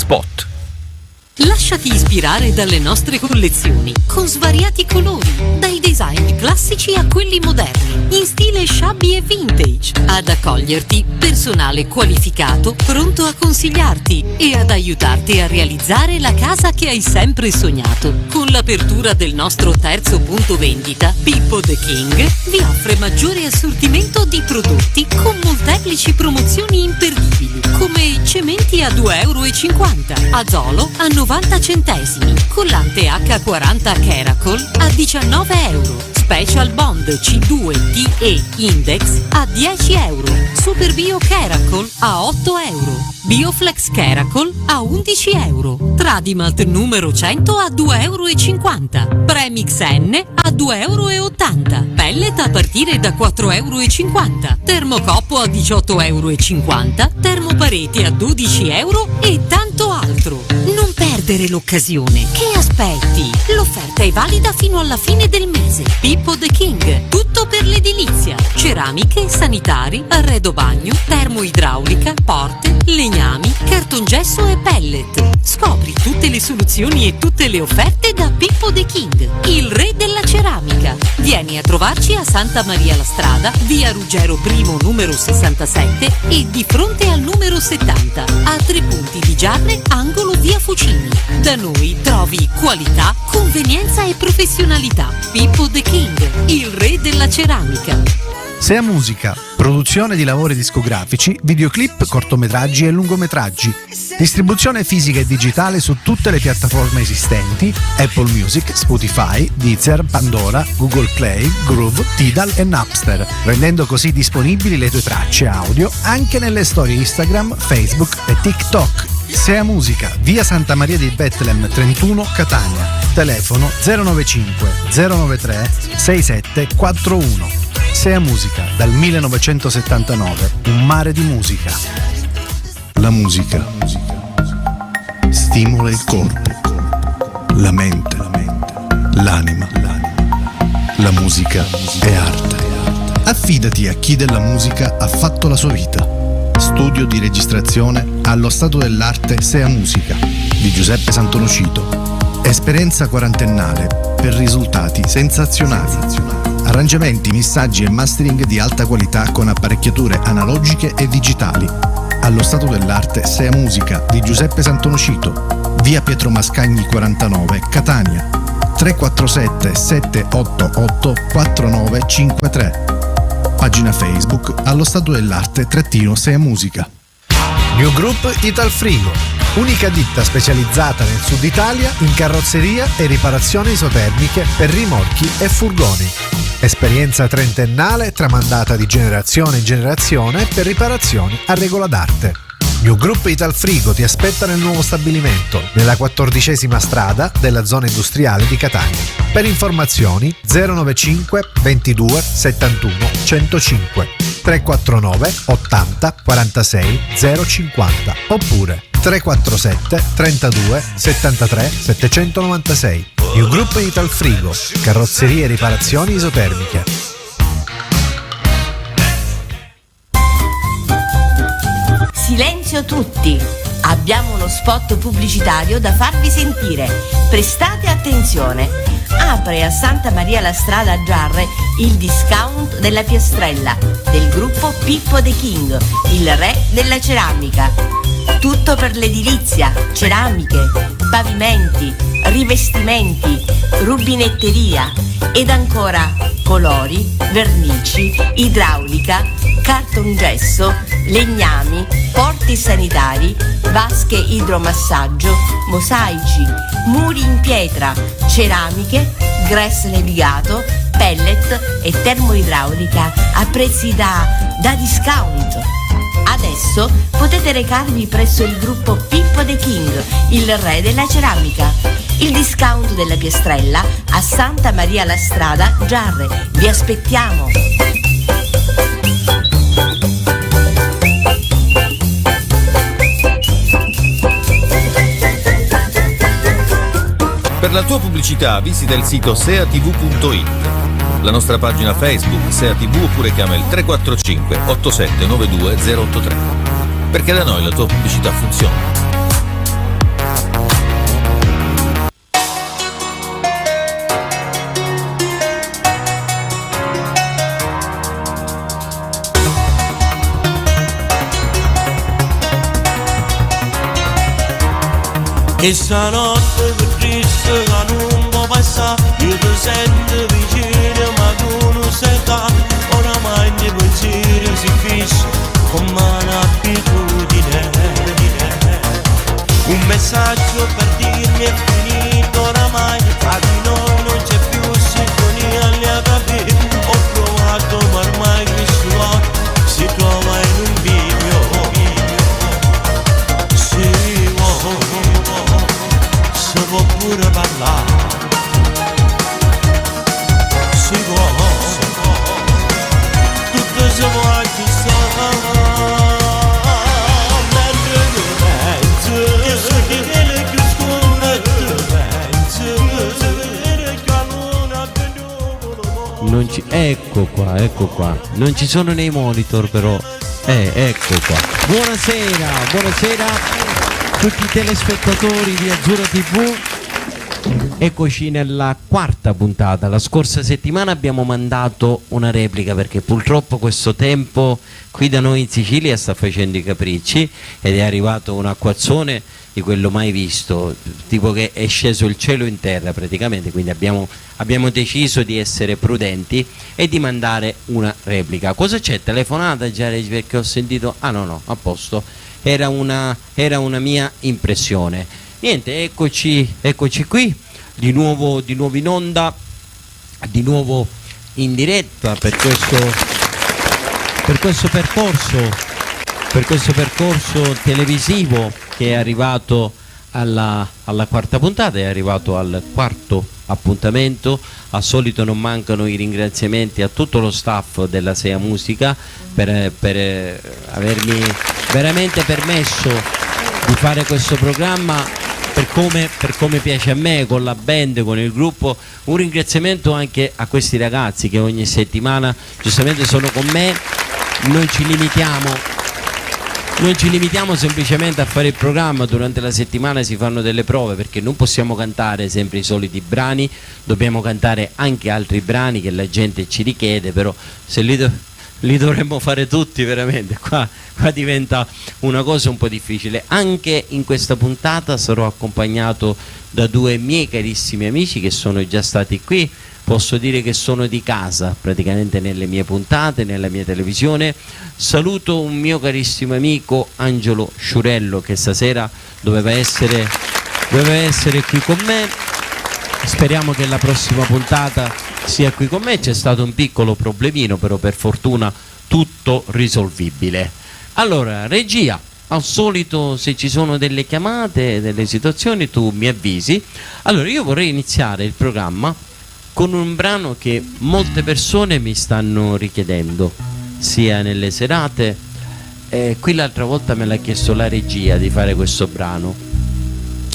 Spot. Lasciati ispirare dalle nostre collezioni, con svariati colori, dai design classici a quelli moderni, in stile shabby e vintage. Ad accoglierti, personale qualificato, pronto a consigliarti e ad aiutarti a realizzare la casa che hai sempre sognato. Con l'apertura del nostro terzo punto vendita, Pippo The King vi offre maggiore assortimento di prodotti con molteplici promozioni imperdibili, come cementi a 2,50 €, Azolo a 90 centesimi, collante H40 Caracol a 19 €, Special Bond C2TE Index a 10 €, Super Bio Caracol a 8 €, Bioflex Caracol a 11 €, Tradimalt numero 100 a 2,50 €, Premix N a 2,80 €, Pellet a partire da 4,50 €, Termocoppo a 18,50 €, Termopareti a 12 € e tanto altro. Non perdere l'occasione. Che aspetti? L'offerta è valida fino alla fine del mese. Pippo The King. Tutto per l'edilizia. Ceramiche, sanitari, arredo bagno, termoidraulica, porte, legnami, cartongesso e pellet. Scopri tutte le soluzioni e tutte le offerte da Pippo The King, il re della ceramica. Vieni a trovarci a Santa Maria la Strada, via Ruggero I numero 67 e di fronte al numero 70, a 3 punti di Giarre, angolo via Fucini. Da noi trovi qualità, convenienza e professionalità. Pippo The King, il re della ceramica. Sea Musica, produzione di lavori discografici, videoclip, cortometraggi e lungometraggi. Distribuzione fisica e digitale su tutte le piattaforme esistenti: Apple Music, Spotify, Deezer, Pandora, Google Play, Groove, Tidal e Napster, rendendo così disponibili le tue tracce audio anche nelle storie Instagram, Facebook e TikTok. Sea Musica, via Santa Maria di Bethlehem 31, Catania. Telefono 095 093 6741. Sea Musica, dal 1979, un mare di musica. La musica stimola il corpo, la mente, l'anima. La musica è arte. Affidati a chi della musica ha fatto la sua vita. Studio di registrazione allo stato dell'arte Sea Musica di Giuseppe Santonocito. Esperienza quarantennale per risultati sensazionali. Arrangiamenti, missaggi e mastering di alta qualità con apparecchiature analogiche e digitali. Allo stato dell'arte Sea Musica di Giuseppe Santonocito, via Pietro Mascagni 49, Catania. 347 788 4953. Pagina Facebook allo stato dell'arte Sea Musica. New Group Italfrigo, unica ditta specializzata nel sud Italia in carrozzeria e riparazioni isotermiche per rimorchi e furgoni. Esperienza trentennale tramandata di generazione in generazione per riparazioni a regola d'arte. New Group Italfrigo ti aspetta nel nuovo stabilimento, nella 14ª strada della zona industriale di Catania. Per informazioni 095 22 71 105 349 80 46 050 oppure 347 32 73 796. New Group Italfrigo, carrozzerie e riparazioni isotermiche. Silenzio tutti! Abbiamo uno spot pubblicitario da farvi sentire. Prestate attenzione! Apre a Santa Maria la Strada a Giarre il discount della Piastrella del gruppo Pippo The King, il re della ceramica. Tutto per l'edilizia, ceramiche, pavimenti, rivestimenti, rubinetteria ed ancora colori, vernici, idraulica, cartongesso, legnami, porti sanitari, vasche idromassaggio, mosaici, muri in pietra, ceramiche, gress levigato, pellet e termoidraulica a prezzi da discount. Adesso potete recarvi presso il gruppo Pippo The King, il re della ceramica. Il discount della Piastrella a Santa Maria la Strada, Giarre. Vi aspettiamo! Per la tua pubblicità visita il sito seatv.it, la nostra pagina Facebook Sea TV oppure chiama il 345 8792 083, perché da noi la tua pubblicità funziona. E stanotte per triste che non può passare, io ti sento vicino ma tu non sei qua. Oramai i pensieri si fissano come un'abitudine. Un messaggio per dirmi è finito oramai, tra di noi non c'è più sintonia, lieta vita. Ho provato ma ormai questo si trova in un video. Si può pure parlare, si può, tutto si può anche stare. Non ci... ecco qua, non ci sono nei monitor però, ecco qua. Buonasera a tutti i telespettatori di Azzurra TV. Eccoci nella quarta puntata. La scorsa settimana abbiamo mandato una replica perché purtroppo questo tempo qui da noi in Sicilia sta facendo i capricci ed è arrivato un acquazzone di quello mai visto, tipo che è sceso il cielo in terra praticamente, quindi abbiamo deciso di essere prudenti e di mandare una replica. Cosa c'è? Telefonata già perché ho sentito, ah no, a posto, era una mia impressione. Niente, eccoci qui, di nuovo in onda, di nuovo in diretta per questo percorso televisivo che è arrivato alla quarta puntata, è arrivato al quarto appuntamento. Al solito non mancano i ringraziamenti a tutto lo staff della SEA Musica per avermi veramente permesso di fare questo programma per come piace a me, con la band, con il gruppo. Un ringraziamento anche a questi ragazzi che ogni settimana giustamente sono con me. Non ci limitiamo semplicemente a fare il programma, durante la settimana si fanno delle prove perché non possiamo cantare sempre i soliti brani, dobbiamo cantare anche altri brani che la gente ci richiede, però se li dovremmo fare tutti veramente, qua diventa una cosa un po' difficile. Anche in questa puntata sarò accompagnato da due miei carissimi amici che sono già stati qui. Posso dire che sono di casa praticamente nelle mie puntate, nella mia televisione. Saluto un mio carissimo amico Angelo Sciurello che stasera doveva essere qui con me. Speriamo che la prossima puntata sia qui con me. C'è stato un piccolo problemino, però per fortuna tutto risolvibile. Allora, regia, al solito se ci sono delle chiamate, delle situazioni, tu mi avvisi. Allora, io vorrei iniziare il programma con un brano che molte persone mi stanno richiedendo, sia nelle serate. Qui l'altra volta me l'ha chiesto la regia di fare questo brano.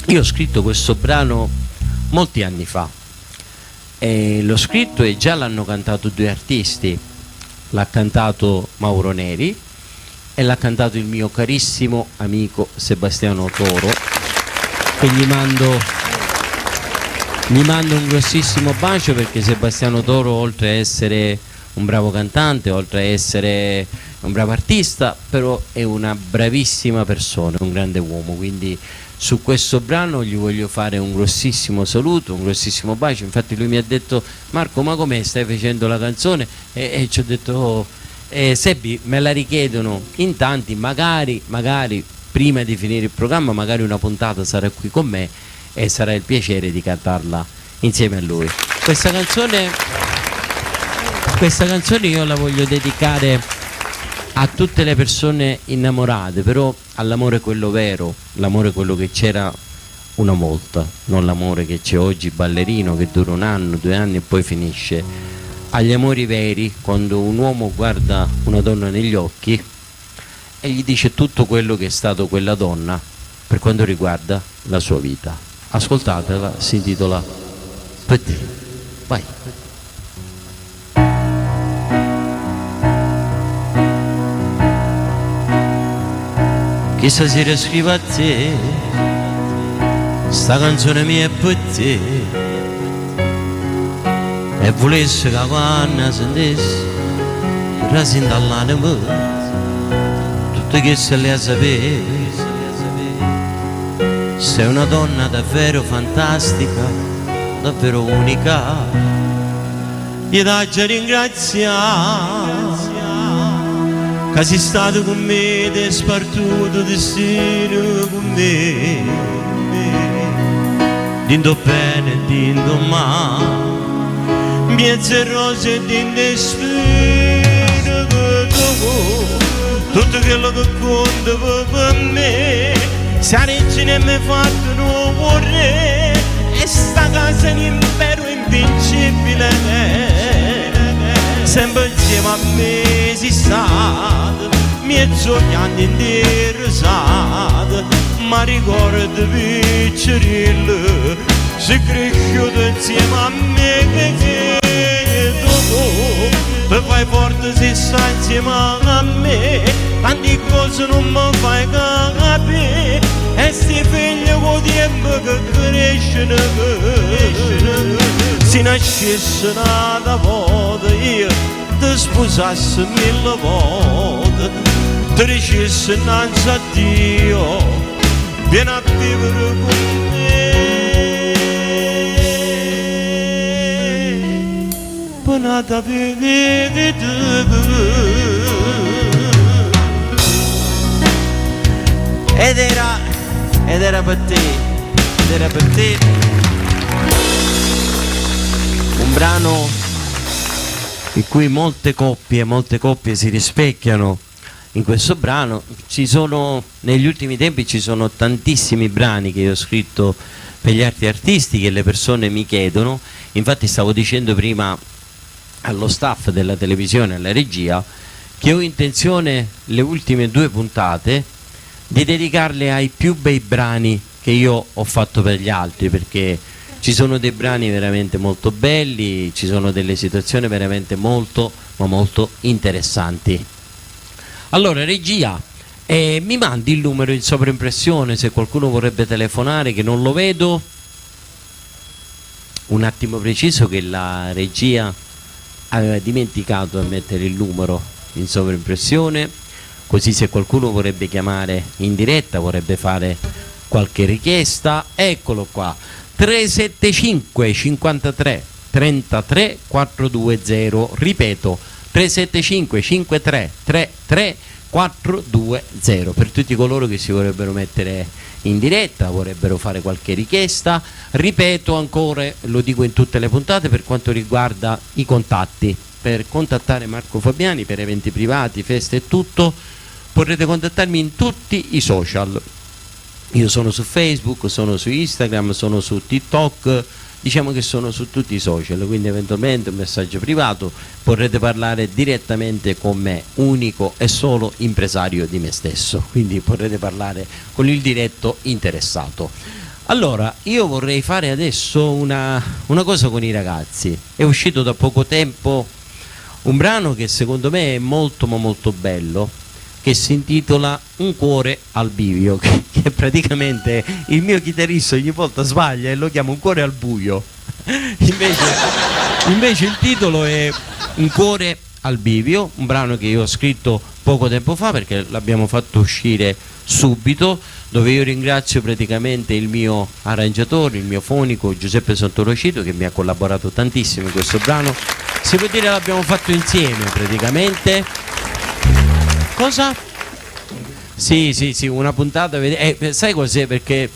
Io ho scritto questo brano molti anni fa, l'ho scritto e già l'hanno cantato due artisti. L'ha cantato Mauro Neri e l'ha cantato il mio carissimo amico Sebastiano Toro, che gli mando un grossissimo bacio, perché Sebastiano Toro, oltre a essere un bravo cantante, oltre a essere un bravo artista, però è una bravissima persona, un grande uomo. Quindi su questo brano gli voglio fare un grossissimo saluto, un grossissimo bacio. Infatti lui mi ha detto: Marco, ma com'è, stai facendo la canzone? E ci ho detto: Sebbi, me la richiedono in tanti, magari prima di finire il programma, magari una puntata sarà qui con me e sarà il piacere di cantarla insieme a lui. Questa canzone io la voglio dedicare a tutte le persone innamorate, però all'amore quello vero, l'amore quello che c'era una volta, non l'amore che c'è oggi ballerino, che dura 1 anno, 2 anni e poi finisce. Agli amori veri, quando un uomo guarda una donna negli occhi e gli dice tutto quello che è stato quella donna per quanto riguarda la sua vita. Ascoltatela, si intitola Petit. Vai. Chissà se riscrivo a te, sta canzone mia è per te, e volessi che quando sentessi rasenta l'anima, tutto che se le sapere, sei una donna davvero fantastica, davvero unica. Io ti ringrazio che sei stato con me, ti hai spartuto destino con me. Dindo bene, dindo male, miezze rose e dinde spine, tutto quello che conta per me. Se la regina mi ha fatto nuovo re, e sta casa è un impero invincibile. Sempre insieme a me si stato, miei sogni interessati, ma ricordo piccerello, si è cresciuto insieme a me che tu fai forte se stai insieme a me, tante cose non mi fai capire, e sti figli con tempo che crescono, se nascesse una volta io ti sposassi 1000 volte, ti dicessi innanzi a Dio, vieni a vivere con me, buonata vivere ed era per te, un brano in cui molte coppie si rispecchiano in questo brano. Negli ultimi tempi ci sono tantissimi brani che io ho scritto per gli altri artisti che le persone mi chiedono. Infatti stavo dicendo prima allo staff della televisione, alla regia, che ho intenzione le ultime 2 puntate di dedicarle ai più bei brani che io ho fatto per gli altri, perché ci sono dei brani veramente molto belli, ci sono delle situazioni veramente molto ma molto interessanti. Allora regia, mi mandi il numero in sovraimpressione se qualcuno vorrebbe telefonare, che non lo vedo. Un attimo preciso che la regia aveva dimenticato di mettere il numero in sovraimpressione, così se qualcuno vorrebbe chiamare in diretta, vorrebbe fare qualche richiesta, eccolo qua, 375 53 33 420, ripeto 375 53 33 420, per tutti coloro che si vorrebbero mettere in diretta, vorrebbero fare qualche richiesta. Ripeto ancora, lo dico in tutte le puntate, per quanto riguarda i contatti, per contattare Marco Fabiani per eventi privati, feste e tutto, potrete contattarmi in tutti i social. Io sono su Facebook, sono su Instagram, sono su TikTok, diciamo che sono su tutti i social, quindi eventualmente un messaggio privato potrete parlare direttamente con me, unico e solo impresario di me stesso, quindi potrete parlare con il diretto interessato. Allora, io vorrei fare adesso una cosa con i ragazzi. È uscito da poco tempo un brano che secondo me è molto ma molto bello, che si intitola Un cuore al bivio, che praticamente il mio chitarrista ogni volta sbaglia e lo chiama Un cuore al buio. Invece il titolo è Un cuore al bivio, un brano che io ho scritto poco tempo fa perché l'abbiamo fatto uscire subito, dove io ringrazio praticamente il mio arrangiatore, il mio fonico Giuseppe Santolocito, che mi ha collaborato tantissimo in questo brano. Si può dire l'abbiamo fatto insieme praticamente. Cosa? Sì, una puntata, sai cos'è? Perché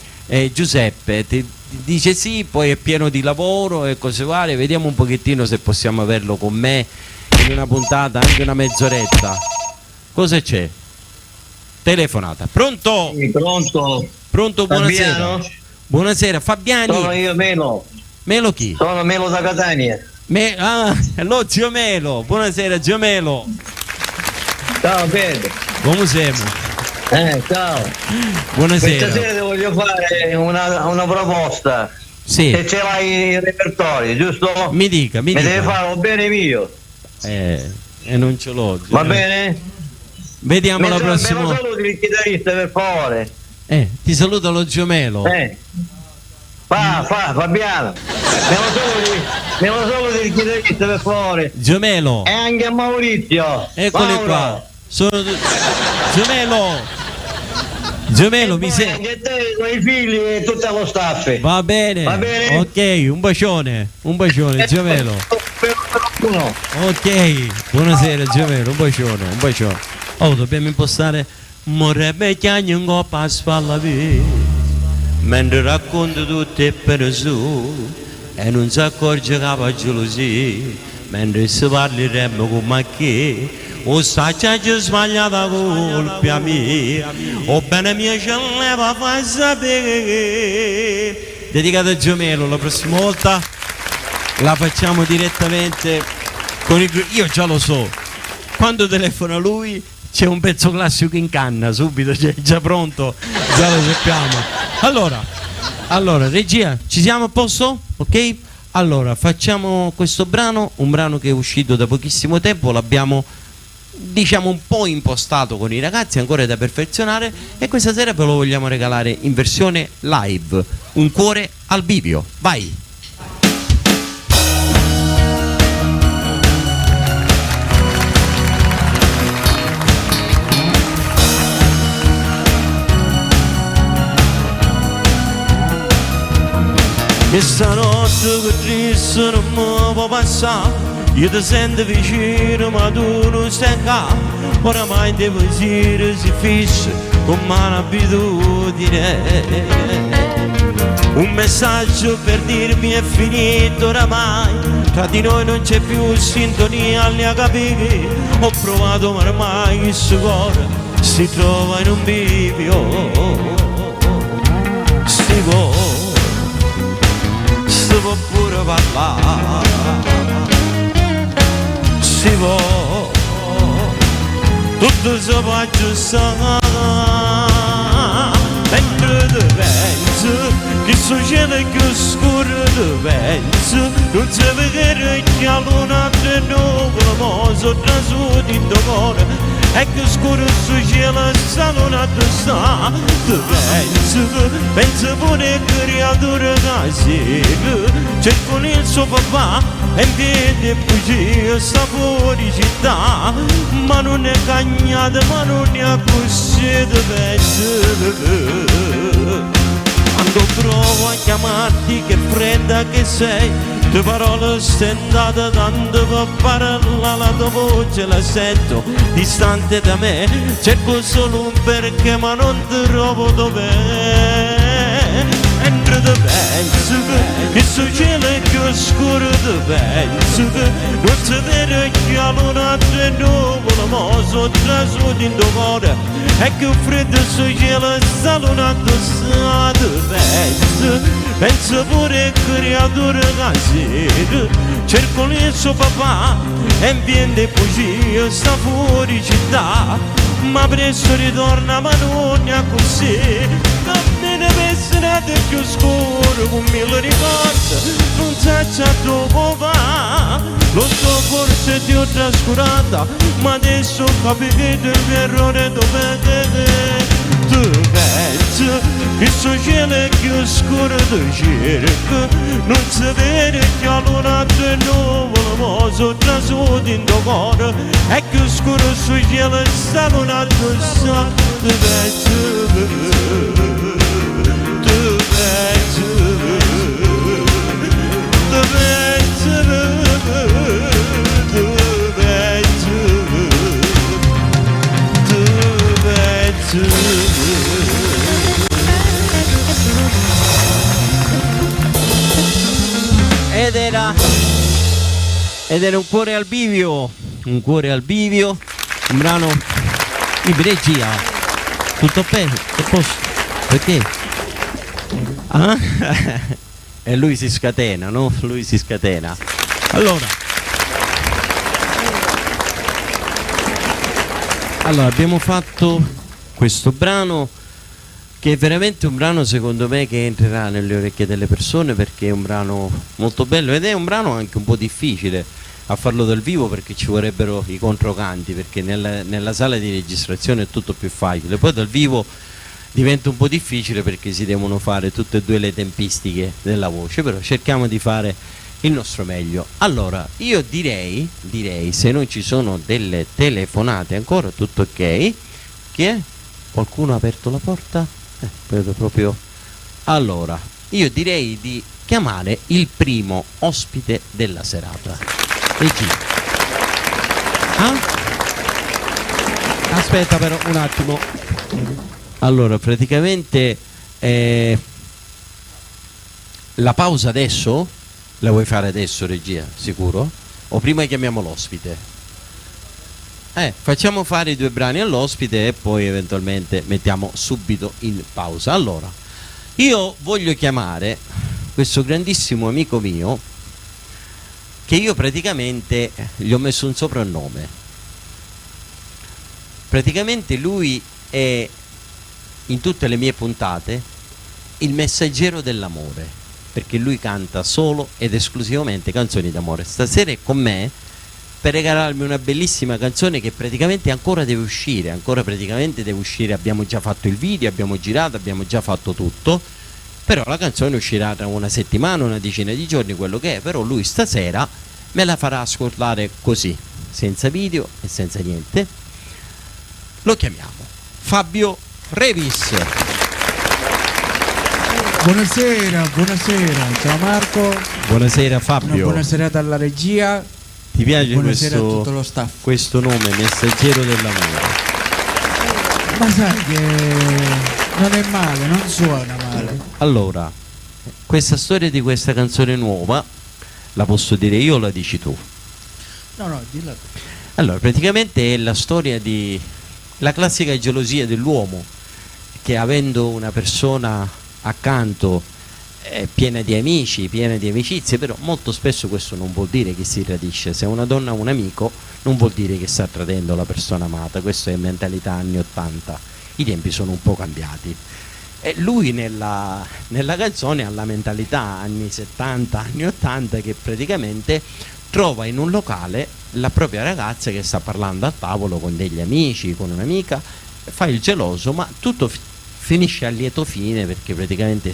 Giuseppe ti dice sì, poi è pieno di lavoro e cose varie, vediamo un pochettino se possiamo averlo con me in una puntata, anche una mezz'oretta. Cosa c'è? Telefonata. Pronto? Sì, pronto. Pronto, buonasera. Fabiano? Buonasera, Fabiani. Sono io Melo. Melo chi? Sono Melo da Catania. Lo zio Melo. Buonasera zio Melo. Ciao Pedro. Come siamo? Ciao. Buonasera. Questa sera ti voglio fare una proposta. Sì. Se ce l'hai in repertorio, giusto? Mi dica. Mi deve fare un bene mio. E non ce l'ho. Va bene? Vediamo la prossima. Me lo saluti il chitarrista, per favore. Ti saluto lo zio Melo. Fabiano. Me lo saluti il chitarrista, per favore. Zio Melo. E anche a Maurizio. Eccoli Mauro. qua. Zio Melo. Gemello, E mi poi sei... anche te, con i figli e tutto lo staff. Va bene. Va bene? Ok, un bacione, Gemello. Uno. Ok, buonasera Gemello, un bacione. Oh, dobbiamo impostare Morrebbe chiagni un coppa a spalla mentre racconto tutte per su e non si accorge che va gelosia mentre si parlerebbe come che o saccia già sbagliata colpa mia o bene mia ce leva fa sapere. Dedicato a Gemello, la prossima volta la facciamo direttamente con il gruppo. Io già lo so, quando telefona lui c'è un pezzo classico in canna, subito c'è già pronto, già lo sappiamo. Allora, regia, ci siamo a posto? Ok? Allora, facciamo questo brano, un brano che è uscito da pochissimo tempo, l'abbiamo diciamo un po' impostato con i ragazzi, ancora da perfezionare, e questa sera ve lo vogliamo regalare in versione live, Un cuore al bivio. Vai! E stanotte che triste non mi può passare, io ti sento vicino ma tu non stai qua, oramai dei pensieri si fissa con un'abitudine. Un messaggio per dirmi è finito oramai, tra di noi non c'è più sintonia, li ha capiti, ho provato ma ormai questo cuore si trova in un bivio. Si può pure parlare, si può, tutto si può aggiustare, mentre ti penso, che succede è più scuro ti penso, non si vede che la luna è nuvola, ma sono trasuti in tuo cuore. E che scuro su cielo sta luna tu sta, tu penso pure creatura che cerco il suo papà e in piedi bugia sta fuori città, ma non è cagnata, ma non è così, tu penso. Quando provo a chiamarti che fredda che sei, le parole stendate tanto per parlare, la tua voce la sento distante da me, cerco solo un perché ma non ti trovo dov'è. Mentre ti penso che sul cielo è più scuro, ti penso che non si vede che la luna è nuvola, ma sono trasuti in tuo cuore. E che freddo sul cielo sta luna tu sta, ti penso pure creatura che cerco il suo papà e in piedi bugia sta fuori città, ma presto ritorna ma non è così. Non me ne pensate più scuro con mille ricordi, non sai già dove va, lo so forse ti ho trascurata, ma adesso capisco il mio errore dov'è. Tu pensi che sul cielo è più scuro tu cerco, non si vede che la luna è nuvola, ma sono trasuti in tuo cuore. È più scuro sul cielo sta luna tu sta, tu pensi, tu pensi, tu pensi, tu pensi, tu pensi. Ed era un cuore al bivio, un brano in regia. Tutto bene? Che posso? Perché? Ah? E lui si scatena, no? Lui si scatena. Allora abbiamo fatto questo brano che è veramente un brano secondo me che entrerà nelle orecchie delle persone, perché è un brano molto bello ed è un brano anche un po' difficile a farlo dal vivo, perché ci vorrebbero i controcanti, perché nella sala di registrazione è tutto più facile, poi dal vivo diventa un po' difficile perché si devono fare tutte e due le tempistiche della voce, però cerchiamo di fare il nostro meglio. Allora io direi se non ci sono delle telefonate ancora, tutto ok. Chi è? Qualcuno ha aperto la porta? Vedo proprio. Allora, io direi di chiamare il primo ospite della serata. Regia. Aspetta però un attimo. Allora, praticamente la pausa adesso? La vuoi fare adesso, regia? Sicuro? O prima chiamiamo l'ospite? Facciamo fare i 2 brani all'ospite e poi eventualmente mettiamo subito in pausa. Allora, io voglio chiamare questo grandissimo amico mio, che io praticamente gli ho messo un soprannome. Praticamente lui è, in tutte le mie puntate, il messaggero dell'amore, perché lui canta solo ed esclusivamente canzoni d'amore. Stasera è con me per regalarmi una bellissima canzone che praticamente ancora deve uscire, abbiamo già fatto il video, abbiamo girato, abbiamo già fatto tutto, però la canzone uscirà tra una settimana, una decina di giorni, quello che è, però lui stasera me la farà ascoltare così, senza video e senza niente. Lo chiamiamo Fabio Revis. Buonasera, ciao Marco. Buonasera Fabio. Buonasera dalla regia. Ti piace buonasera a tutto lo staff. Questo nome, messaggero dell'amore? Ma sai che non è male, non suona male. Allora, questa storia di questa canzone nuova, la posso dire io o la dici tu? No, dilla tu. Allora, praticamente è la storia di la classica gelosia dell'uomo che, avendo una persona accanto piena di amici, piena di amicizie, però molto spesso questo non vuol dire che si tradisce. Se una donna ha un amico non vuol dire che sta tradendo la persona amata. Questa è mentalità anni 80, i tempi sono un po' cambiati e lui nella canzone ha la mentalità anni 70, anni 80, che praticamente trova in un locale la propria ragazza che sta parlando a tavolo con degli amici, con un'amica, fa il geloso, ma tutto finisce a lieto fine, perché praticamente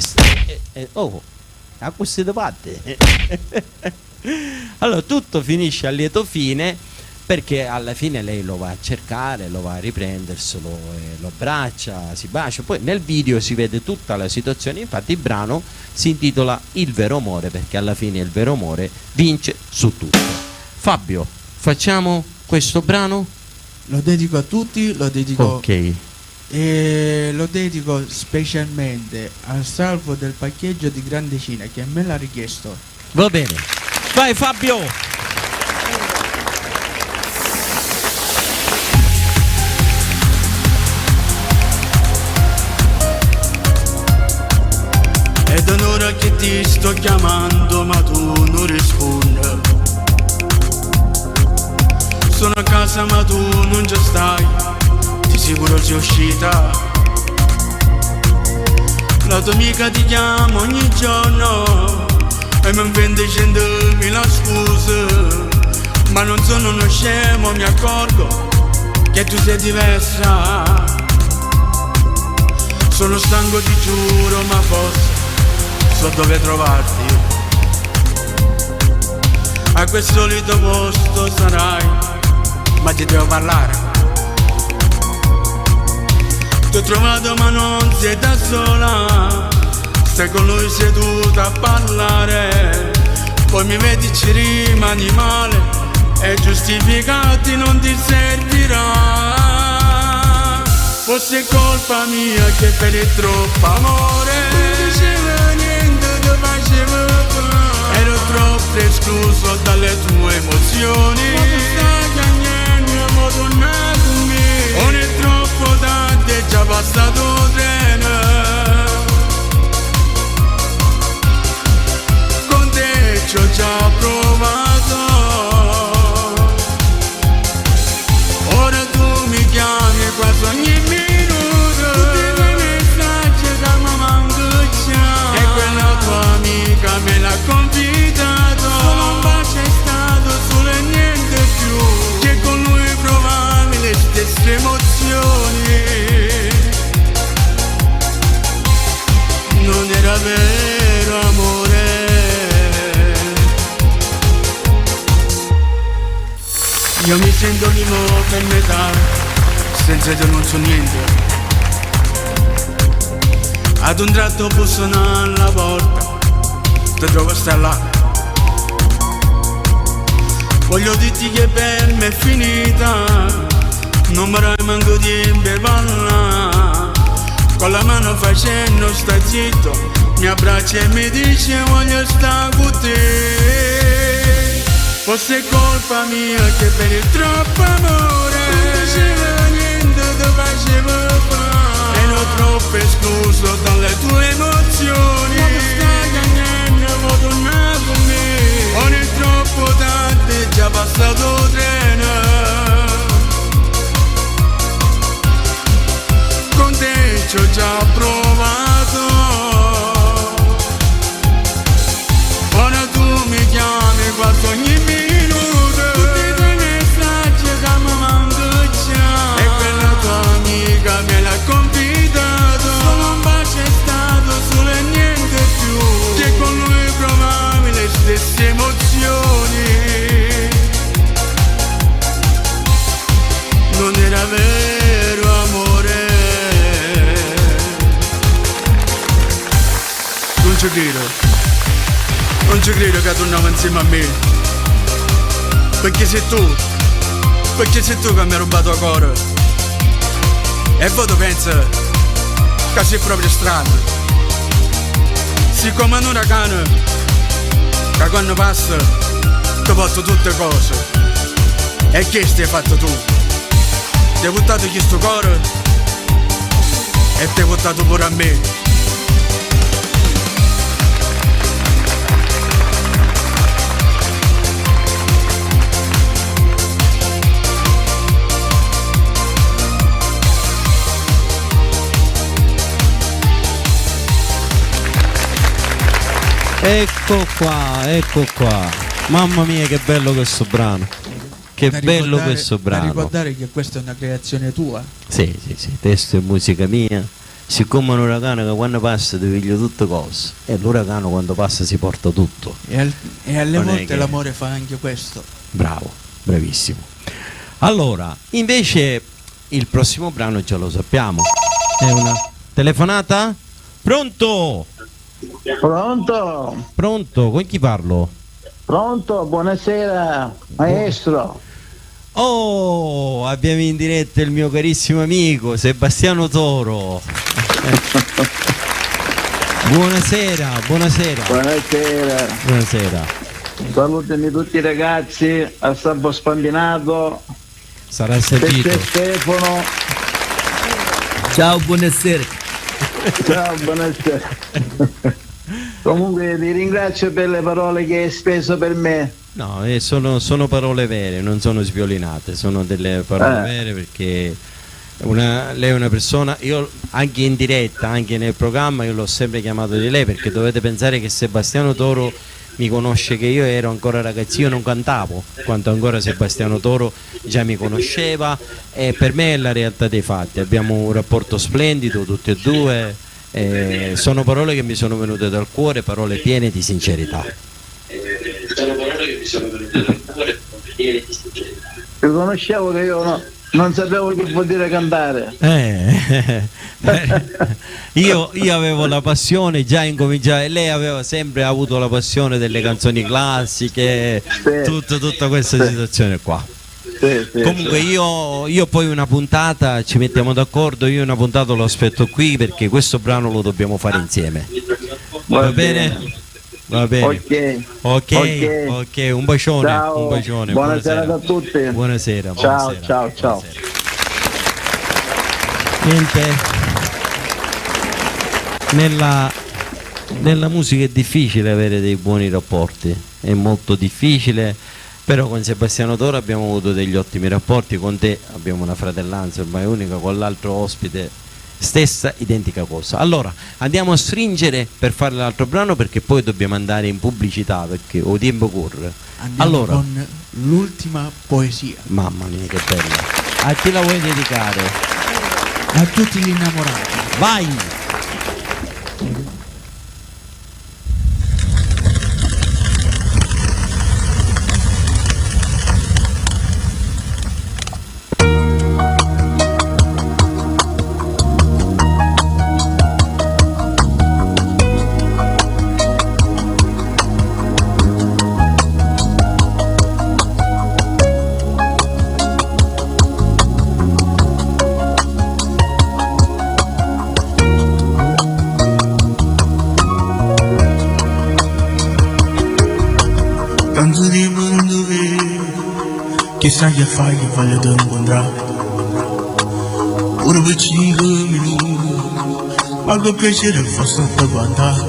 a queste parte allora tutto finisce a lieto fine, perché alla fine lei lo va a cercare, lo va a riprenderselo, lo abbraccia, si bacia. Poi nel video si vede tutta la situazione, infatti il brano si intitola Il vero amore, perché alla fine il vero amore vince su tutto. Fabio, facciamo questo brano? Lo dedico a tutti, lo dedico ok. E lo dedico specialmente al salvo del parcheggio di Grandecina, che me l'ha richiesto. Va bene, vai Fabio. Ed è un'ora che ti sto chiamando ma tu non rispondi. Sono a casa ma tu non ci stai, sicuro sei uscita. La tua amica ti chiama ogni giorno e mi inventa 100.000 scuse, ma non sono uno scemo, mi accorgo che tu sei diversa. Sono stanco, ti giuro, ma forse so dove trovarti. A quel solito posto sarai, ma ti devo parlare. Ti ho trovato ma non sei da sola, stai con lui seduta a parlare. Poi mi vedi ci rimani male e giustificati non ti servirà. Forse è colpa mia che per il troppo amore non diceva niente, ti faceva fare. Ero troppo escluso dalle tue emozioni, ma tu stai cagnando, mo torna con me. Non è troppo tardi, è già passato treno. Con te ci ho già provato. Ora tu mi chiami quasi ogni minuto. Tutti quei messaggi da mamma già. E quella tua amica me l'ha confidato. Solo un bacio è stato, solo e niente più. Che con lui provavi le stesse emozioni. Non era vero amore. Io mi sento vivo per metà, senza te non so niente. ad un tratto bussano alla porta, ti trovo sta là. Voglio dirti che per me è finita, non mi rai manco di parla. Con la mano facendo sta zitto, mi abbraccia e mi dice voglio stare con te. Forse è colpa mia che per il troppo amore non faceva niente, ti facevo fare. E non troppo escluso dalle tue emozioni. Ma mi stai cagnando, vuoi tornare con me? Non è troppo tardi, è già passato il treno. Con te ci ho già provato. Ora tu mi chiami quasi ogni minuto. Tutti i tuoi messaggi che mi manco già. E quella tua amica me l'ha confidato. Solo un bacio è stato, solo e niente più. Che con lui provavi le stesse emozioni. Non era vero amore. Non ci credo. Non ci credo che tornavo insieme a me. Perché sei tu che mi hai rubato il cuore. E voi tu pensa che sei proprio strano. Sei come un uragano che quando passa ti porta tutte cose. E che stai fatto tu? Ti hai buttato questo cuore e ti hai buttato pure a me. Ecco qua. Mamma mia, che bello questo brano. Che bello questo brano. Da ricordare che questa è una creazione tua. Sì, testo e musica mia. Siccome un uragano che quando passa ti piglia tutte cose, e l'uragano quando passa si porta tutto. E alle volte l'amore fa anche questo. Bravo, bravissimo. Allora, invece il prossimo brano già lo sappiamo. È una telefonata? Pronto? Pronto, con chi parlo? Pronto, buonasera maestro. Oh, abbiamo in diretta il mio carissimo amico Sebastiano Toro. Buonasera. Salutami tutti i ragazzi a Sabbo Spambinato. Sarà sentito. Stefano. Ciao, buonasera. Comunque ti ringrazio per le parole che hai speso per me. No, sono parole vere, non sono sviolinate, sono delle parole vere, perché lei è una persona, io anche in diretta, anche nel programma, io l'ho sempre chiamato di lei, perché dovete pensare che Sebastiano Toro mi conosce che io ero ancora ragazzino, io non cantavo, quanto ancora Sebastiano Toro già mi conosceva, e per me è la realtà dei fatti. Abbiamo un rapporto splendido tutti e due, sono parole che mi sono venute dal cuore, parole piene di sincerità. Sono parole che mi sono venute dal cuore, piene di sincerità. Riconoscevo che io non sapevo che vuol dire cantare. Io avevo la passione, già incominciare, lei aveva sempre avuto la passione delle canzoni classiche, tutta questa situazione qua. Comunque io poi una puntata ci mettiamo d'accordo, io una puntata lo aspetto qui, perché questo brano lo dobbiamo fare insieme. Va bene? Va bene. Ok, un bacione. Ciao. Un bacione. Buonasera a tutti. Buonasera. Ciao. Buonasera. Niente. Nella musica è difficile avere dei buoni rapporti, è molto difficile, però con Sebastiano Toro abbiamo avuto degli ottimi rapporti, con te abbiamo una fratellanza ormai unica, con l'altro ospite stessa identica cosa. Allora andiamo a stringere per fare l'altro brano, perché poi dobbiamo andare in pubblicità, perché o tempo corre. Andiamo con l'ultima poesia. Mamma mia, che bella. A chi la vuoi dedicare? A tutti gli innamorati. Vai! chissà che fai che voglio te incontrare. Pure per 5 minuti, ma che piacere fosse te guardare.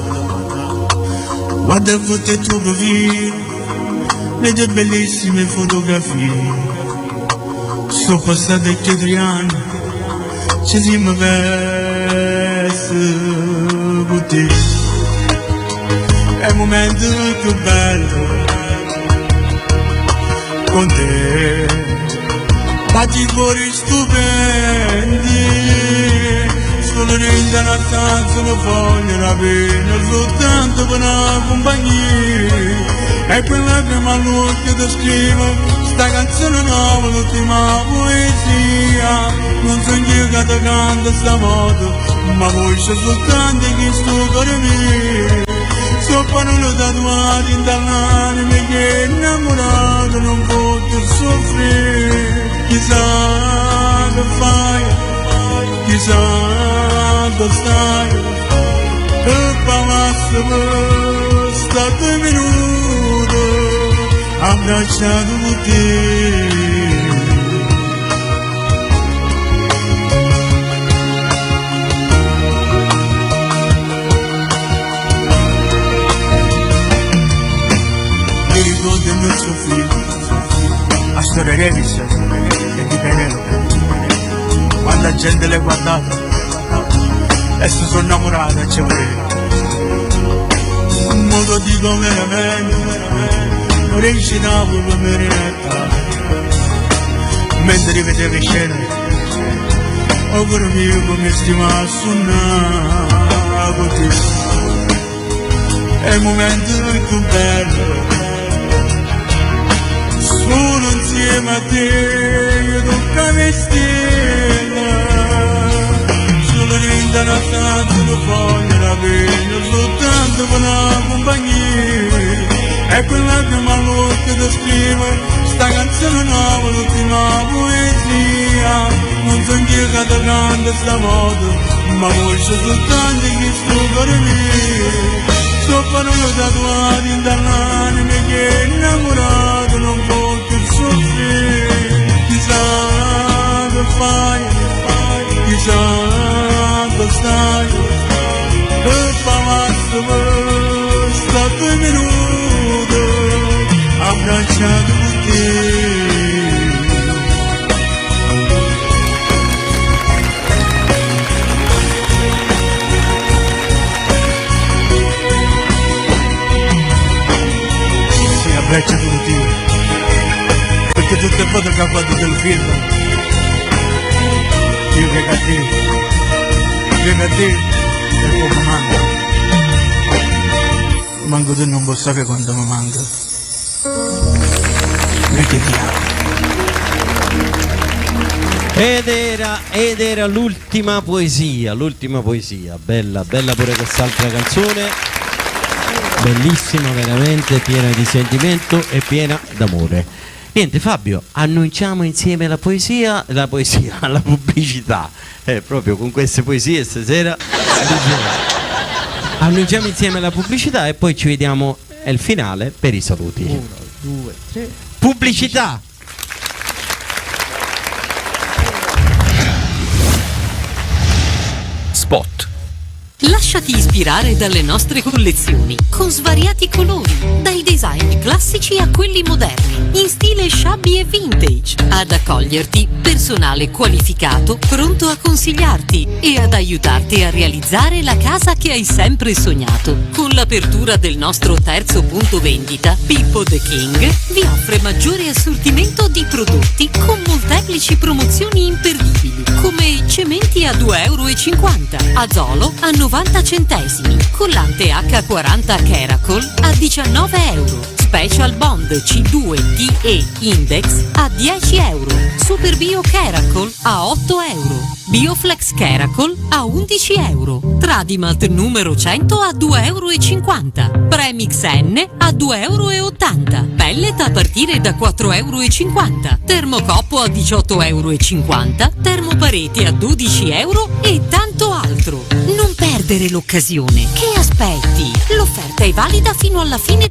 Guarda il foto del tuo profilo, le tue bellissime fotografie. Sono passati 4 anni, ci siamo persi con te. È il momento più bello con te. Fatti fuori stupendi, solo niente una stanza, una foglia, una penna, soltanto per una compagnia. E quella che mi all'occhio ti scrivo, sta canzone nuova, l'ultima poesia. Non so io che ti canta stavolta, ma voce soltanto che sto per me. So parole tatuate dall'anima che è innamorato, non posso soffrire. Chissà che fai, chissà che stai, e pamasse per stato minuto abbracciato con te. Mi ricordo il nostro figlio, a storia Revis e di Penelope. Quando la gente le guardava e si sono innamorati e ci voleva. Un modo dico veramente, non recitavo per Marinetta. Mentre rivedevo scene, ho cuore mio come stimava suonare con te. È il momento più bello, solo insieme a te io tocca le stelle. Solo niente una stanza, una foglia, una penna, soltanto per una compagnia. E quella che mi all'occhio ti scrivo, sta canzone nuova, l'ultima poesia. Non so chi che ti canta stavolta, ma voce soltanto che sto per me. So parole tatuate dall'anima che è innamorato, non posso soffrire. Chissà che fai, chissà che stai, e pamasse per stato minuto abbracciato con te. Abbraccia con te, perché tutte le foto che ho fatto del film, io che a te, e poi mi manco te non posso sapere quando mi manca, perché ti amo. Ed era l'ultima poesia, bella pure quest'altra canzone. Bellissima, veramente piena di sentimento e piena d'amore. Niente Fabio, annunciamo insieme la pubblicità. Proprio con queste poesie stasera annunciamo insieme la pubblicità e poi ci vediamo al finale per i saluti. 1, 2, 3. Pubblicità. Spot. Lasciati ispirare dalle nostre collezioni, con svariati colori, dai design classici a quelli moderni, in stile shabby e vintage. Ad accoglierti, personale qualificato, pronto a consigliarti e ad aiutarti a realizzare la casa che hai sempre sognato. Con l'apertura del nostro terzo punto vendita, Pippo The King vi offre maggiore assortimento di prodotti con molteplici promozioni imperdibili, come cementi a €2,50, Azolo a 90 centesimi, collante H40 Caracol a €19, Special Bond C2 TE Index a €10, Super Bio Caracol a €8, Bioflex Caracol a €11, Tradimalt numero 100 a €2,50, Premix N a €2,80, Pellet a partire da €4,50, Termocoppo a €18,50, Termopareti a €12 e tanto altro. Non perdere l'occasione. Che aspetti? L'offerta è valida fino alla fine.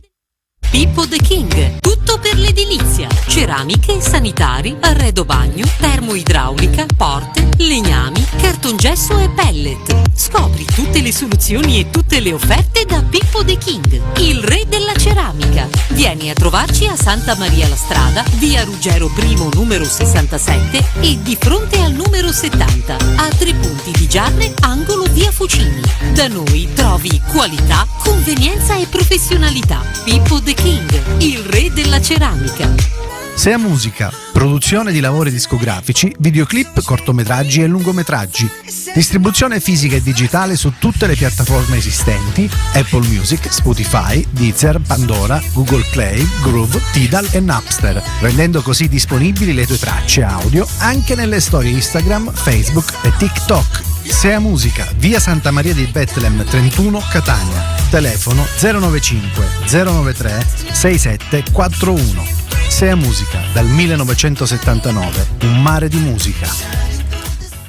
Pippo the King, tutto per l'edilizia, ceramiche, sanitari, arredo bagno, termoidraulica, porte, legnami, cartongesso e pellet. Scopri tutte le soluzioni e tutte le offerte da Pippo the King, il re della ceramica. Vieni a trovarci a Santa Maria la Strada, via Ruggero I numero 67 e di fronte al numero 70, a 3 punti di Giarre, angolo via Fucini. Da noi trovi qualità, convenienza e professionalità. Pippo the King, il re della ceramica. Sea Musica, produzione di lavori discografici, videoclip, cortometraggi e lungometraggi. Distribuzione fisica e digitale su tutte le piattaforme esistenti: Apple Music, Spotify, Deezer, Pandora, Google Play, Groove, Tidal e Napster, rendendo così disponibili le tue tracce audio anche nelle storie Instagram, Facebook e TikTok. Sea Musica, via Santa Maria di Bethlehem 31, Catania. Telefono 095 093 6741. Sea Musica, dal 1979, un mare di musica.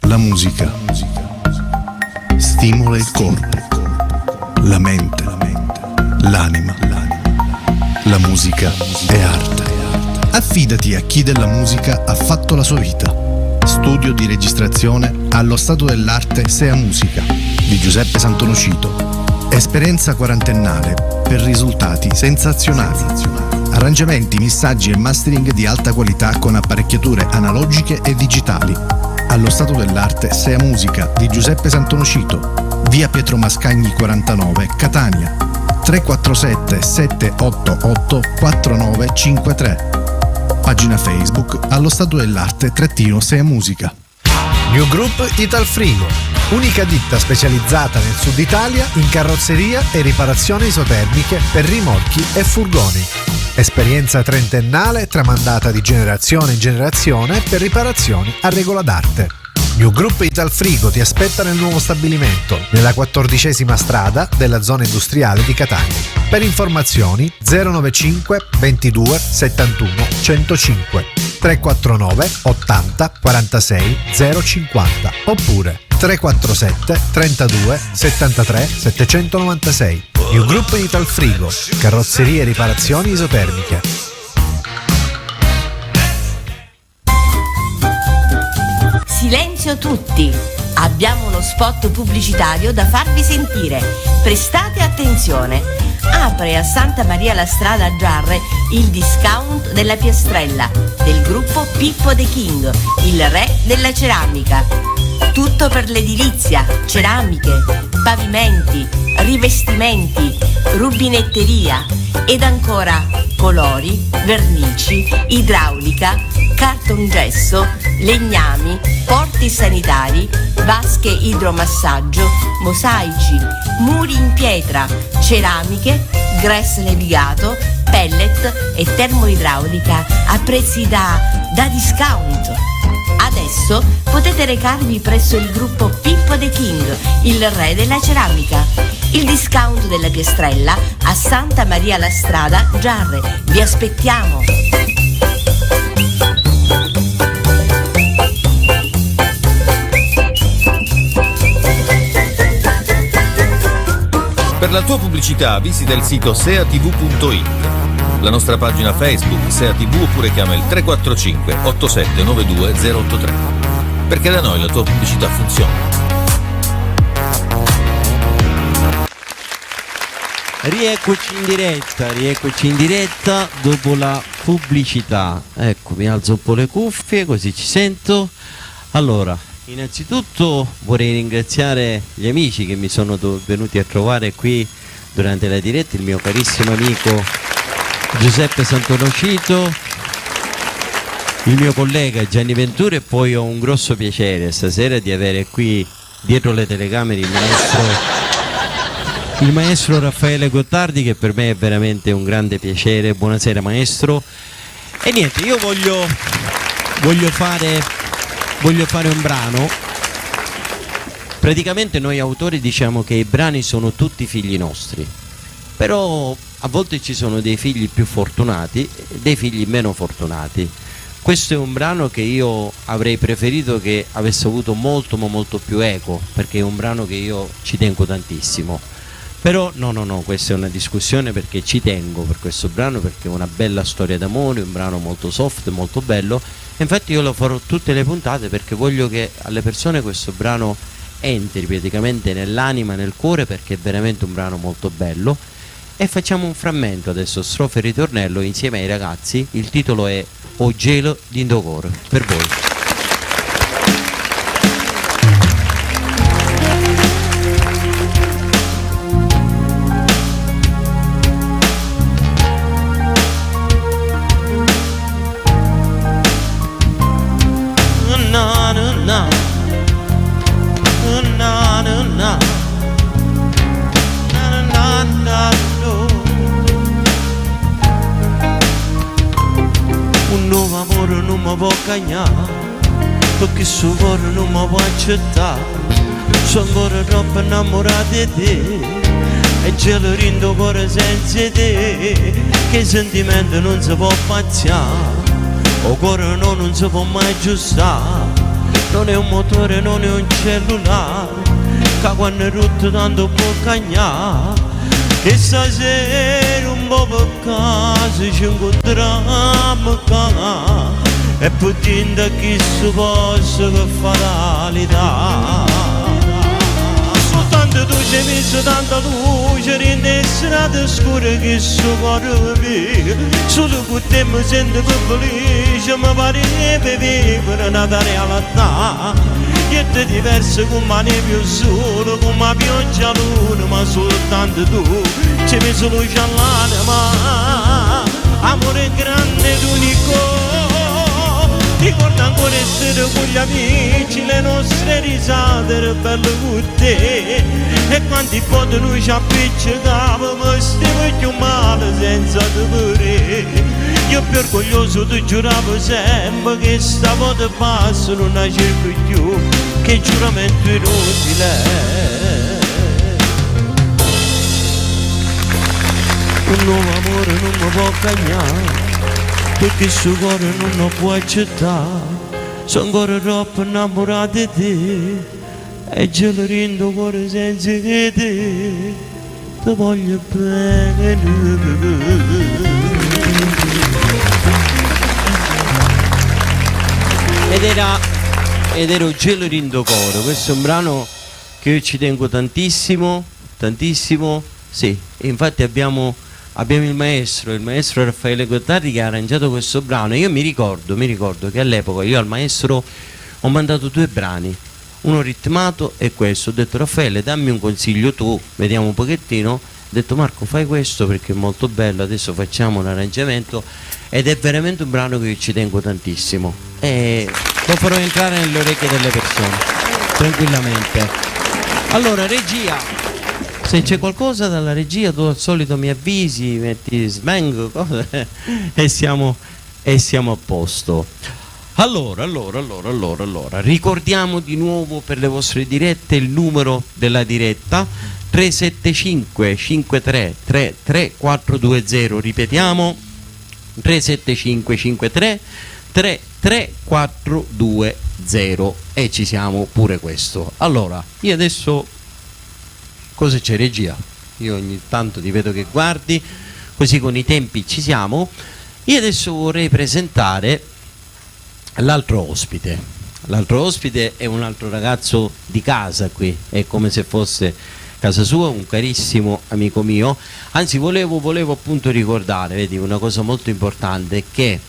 La musica stimola il corpo, la mente, l'anima. La musica è arte. Affidati a chi della musica ha fatto la sua vita. Studio di registrazione allo stato dell'arte Sea Musica di Giuseppe Santonocito. Esperienza quarantennale per risultati sensazionali. Arrangiamenti, missaggi e mastering di alta qualità con apparecchiature analogiche e digitali. Allo stato dell'arte Sea Musica di Giuseppe Santonocito, via Pietro Mascagni 49, Catania. 347 788 4953. Pagina Facebook allo stato dell'arte Sea Musica. New Group Italfrigo, unica ditta specializzata nel sud Italia in carrozzeria e riparazioni isotermiche per rimorchi e furgoni. Esperienza trentennale tramandata di generazione in generazione per riparazioni a regola d'arte. New Group Italfrigo ti aspetta nel nuovo stabilimento, nella 14ª strada della zona industriale di Catania. Per informazioni 095 22 71 105 349 80 46 050 oppure 347 32 73 796. New Group Italfrigo, carrozzerie e riparazioni isotermiche. Silenzio tutti! Abbiamo uno spot pubblicitario da farvi sentire. Prestate attenzione! Apre a Santa Maria la Strada a Giarre il discount della Piastrella del gruppo Pippo the King, il re della ceramica. Tutto per l'edilizia, ceramiche, pavimenti, rivestimenti, rubinetteria ed ancora colori, vernici, idraulica, cartongesso, legnami, porti sanitari, vasche idromassaggio, mosaici, muri in pietra, ceramiche, gress levigato, pellet e termoidraulica a prezzi da discount. Adesso potete recarvi presso il gruppo Pippo the King, il re della ceramica. Il discount della Piastrella a Santa Maria la Strada, Giarre. Vi aspettiamo! Per la tua pubblicità visita il sito seatv.it, la nostra pagina Facebook Sea TV oppure chiama il 345 8792 083. Perché da noi la tua pubblicità funziona. Rieccoci in diretta dopo la pubblicità. Ecco, mi alzo un po' le cuffie così ci sento. Allora, innanzitutto vorrei ringraziare gli amici che mi sono venuti a trovare qui durante la diretta, il mio carissimo amico Giuseppe Santonocito, il mio collega Gianni Ventura, e poi ho un grosso piacere stasera di avere qui dietro le telecamere il maestro Raffaele Gottardi, che per me è veramente un grande piacere. Buonasera maestro. E niente, io voglio fare un brano. Praticamente noi autori diciamo che i brani sono tutti figli nostri, però a volte ci sono dei figli più fortunati e dei figli meno fortunati. Questo è un brano che io avrei preferito che avesse avuto molto più eco, perché è un brano che io ci tengo tantissimo. Però no, questa è una discussione perché ci tengo per questo brano, perché è una bella storia d'amore, un brano molto soft, molto bello, e infatti io lo farò tutte le puntate perché voglio che alle persone questo brano entri praticamente nell'anima, nel cuore, perché è veramente un brano molto bello. E facciamo un frammento adesso, strofa e ritornello insieme ai ragazzi. Il titolo è O gelo di Ndogoro, per voi. Un nuovo amore non mi può cagnare, perché suo cuore non mi può accettare. Sono ancora troppo innamorato di te, e gelo rindo cuore senza te, che sentimento non si può pazziare, o cuore non si può mai aggiustare. Non è un motore, non è un cellulare, che quando è rotto tanto può cagnare. E stasera un po' per caso ci incontriamo qua, e poi tinta chi si possa che fatalità. Soltanto tu ci hai messo tanta luce, rende strade scure che so cuore mio. Solo con te mi sento più felice, mi pare di vivere una realtà. Niente diverso come neve o sole, come pioggia a luna, ma soltanto tu ci hai messo luce all'anima. Amore grande ed unico, ricorda ancora essere con gli amici, le nostre risate belle con te, e quanti volte noi ci appiccicavamo, stiamo più male senza te. Io più orgoglioso ti giuravo sempre che sta volta basta, non la cerco più, che giuramento inutile. Un nuovo amore non mi può cagnare, perché il suo cuore non lo può accettare. Sono ancora troppo innamorato di te, e gelo rindo cuore senza di te, ti voglio bene. Ed era O gelo rindo coro. Questo è un brano che io ci tengo tantissimo, tantissimo. Sì, infatti abbiamo il maestro Raffaele Gottardi, che ha arrangiato questo brano. Io mi ricordo che all'epoca io al maestro ho mandato 2 brani, uno ritmato e questo. Ho detto: Raffaele, dammi un consiglio tu, vediamo un pochettino. Ho detto: Marco, fai questo perché è molto bello, adesso facciamo un arrangiamento. Ed è veramente un brano che io ci tengo tantissimo, e lo farò entrare nelle orecchie delle persone tranquillamente. Allora, regia, se c'è qualcosa dalla regia, tu al solito mi avvisi, metti smango, e siamo a posto. Allora, ricordiamo di nuovo per le vostre dirette il numero della diretta: 375 53 33420. Ripetiamo: 375 53 33420, e ci siamo pure questo. Allora, io adesso, cosa c'è, regia? Io ogni tanto ti vedo che guardi, così con i tempi ci siamo. Io adesso vorrei presentare l'altro ospite. L'altro ospite è un altro ragazzo di casa qui, è come se fosse casa sua, un carissimo amico mio. Anzi, volevo appunto ricordare, vedi, una cosa molto importante, che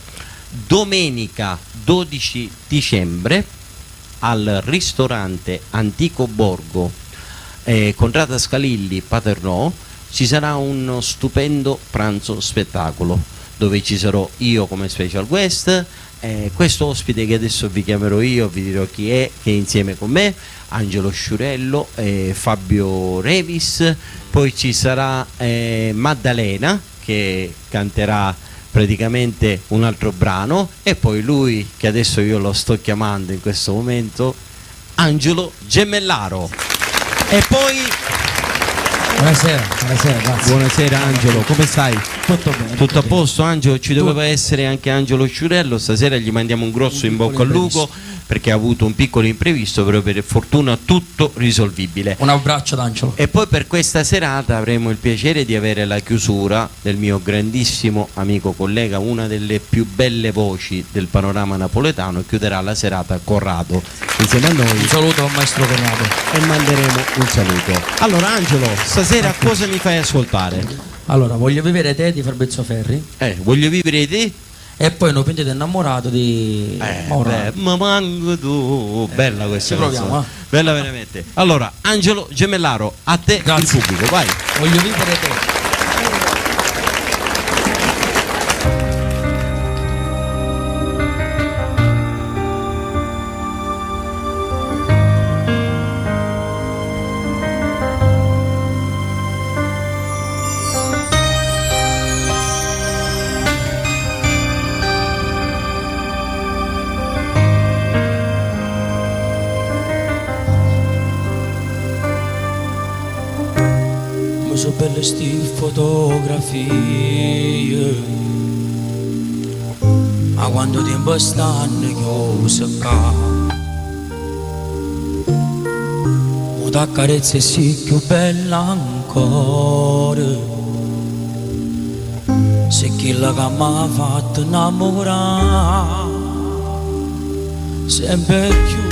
domenica 12 dicembre al ristorante Antico Borgo, Contrada Scalilli, Paternò, ci sarà uno stupendo pranzo spettacolo dove ci sarò io come special guest, questo ospite che adesso vi chiamerò io, vi dirò chi è, che è insieme con me, Angelo Sciurello, Fabio Revis, poi ci sarà Maddalena che canterà praticamente un altro brano, e poi lui che adesso io lo sto chiamando in questo momento, Angelo Gemellaro. E poi buonasera, grazie. Buonasera Angelo, come stai? Tutto bene. Tutto a posto Angelo? Ci doveva essere anche Angelo Sciurello, stasera gli mandiamo un grosso in bocca al lupo perché ha avuto un piccolo imprevisto, però per fortuna tutto risolvibile. Un abbraccio d'Angelo. E poi per questa serata avremo il piacere di avere la chiusura del mio grandissimo amico collega, una delle più belle voci del panorama napoletano, e chiuderà la serata Corrado insieme a noi. Un saluto al maestro Corrado. E manderemo un saluto. Allora Angelo, stasera cosa mi fai ascoltare? Allora, voglio vivere te di Fabrizio Ferri. Voglio vivere te. E poi non pentito innamorato di Mauro. Ma manco tu. Bella questa ci proviamo, canzone. Bella veramente. Allora, Angelo Gemellaro, a te il pubblico, vai. Voglio vivere te. Belle sti fotografie, ma quando tempo stanno chiuse qua, mo t'accarezza e sì più bella ancora, se quella che mi ha fatto innamorare sempre più.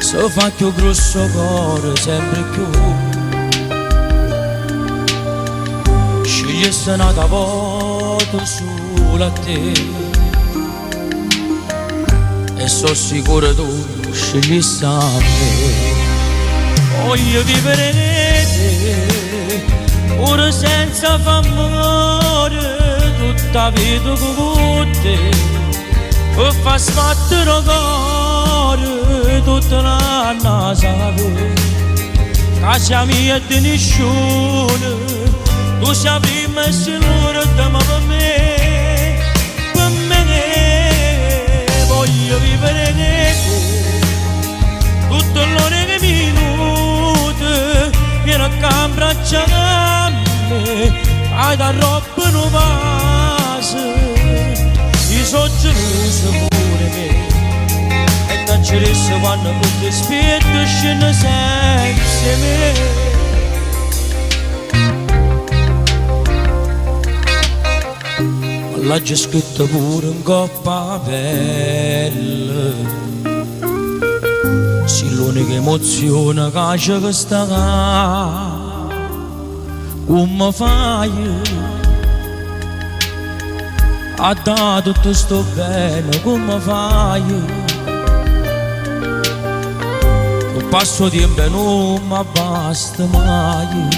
Se fa più grosso cuore sempre più, scegliesse una volta solo a te, e sono sicuro tu scegliessi a me. Voglio vivere te, pure senza famore, tutta vita con te, per far sbattere il cuore tutta la nasave, casa mia di nessuno, tu sei prima e sei l'ultima per me, voglio vivere te, tutto l'ore che minuto, vieni a abbracciarmi, hai da roba non passa, io sono geloso pure me. C'eresse quando mi dispietto scende senza me. Ma l'ha già scritto pure in coppa pelle, sì l'unica emozione che c'è che sta come fai a dare tutto sto bene, come fai? Passo tempo e non mi basta mai,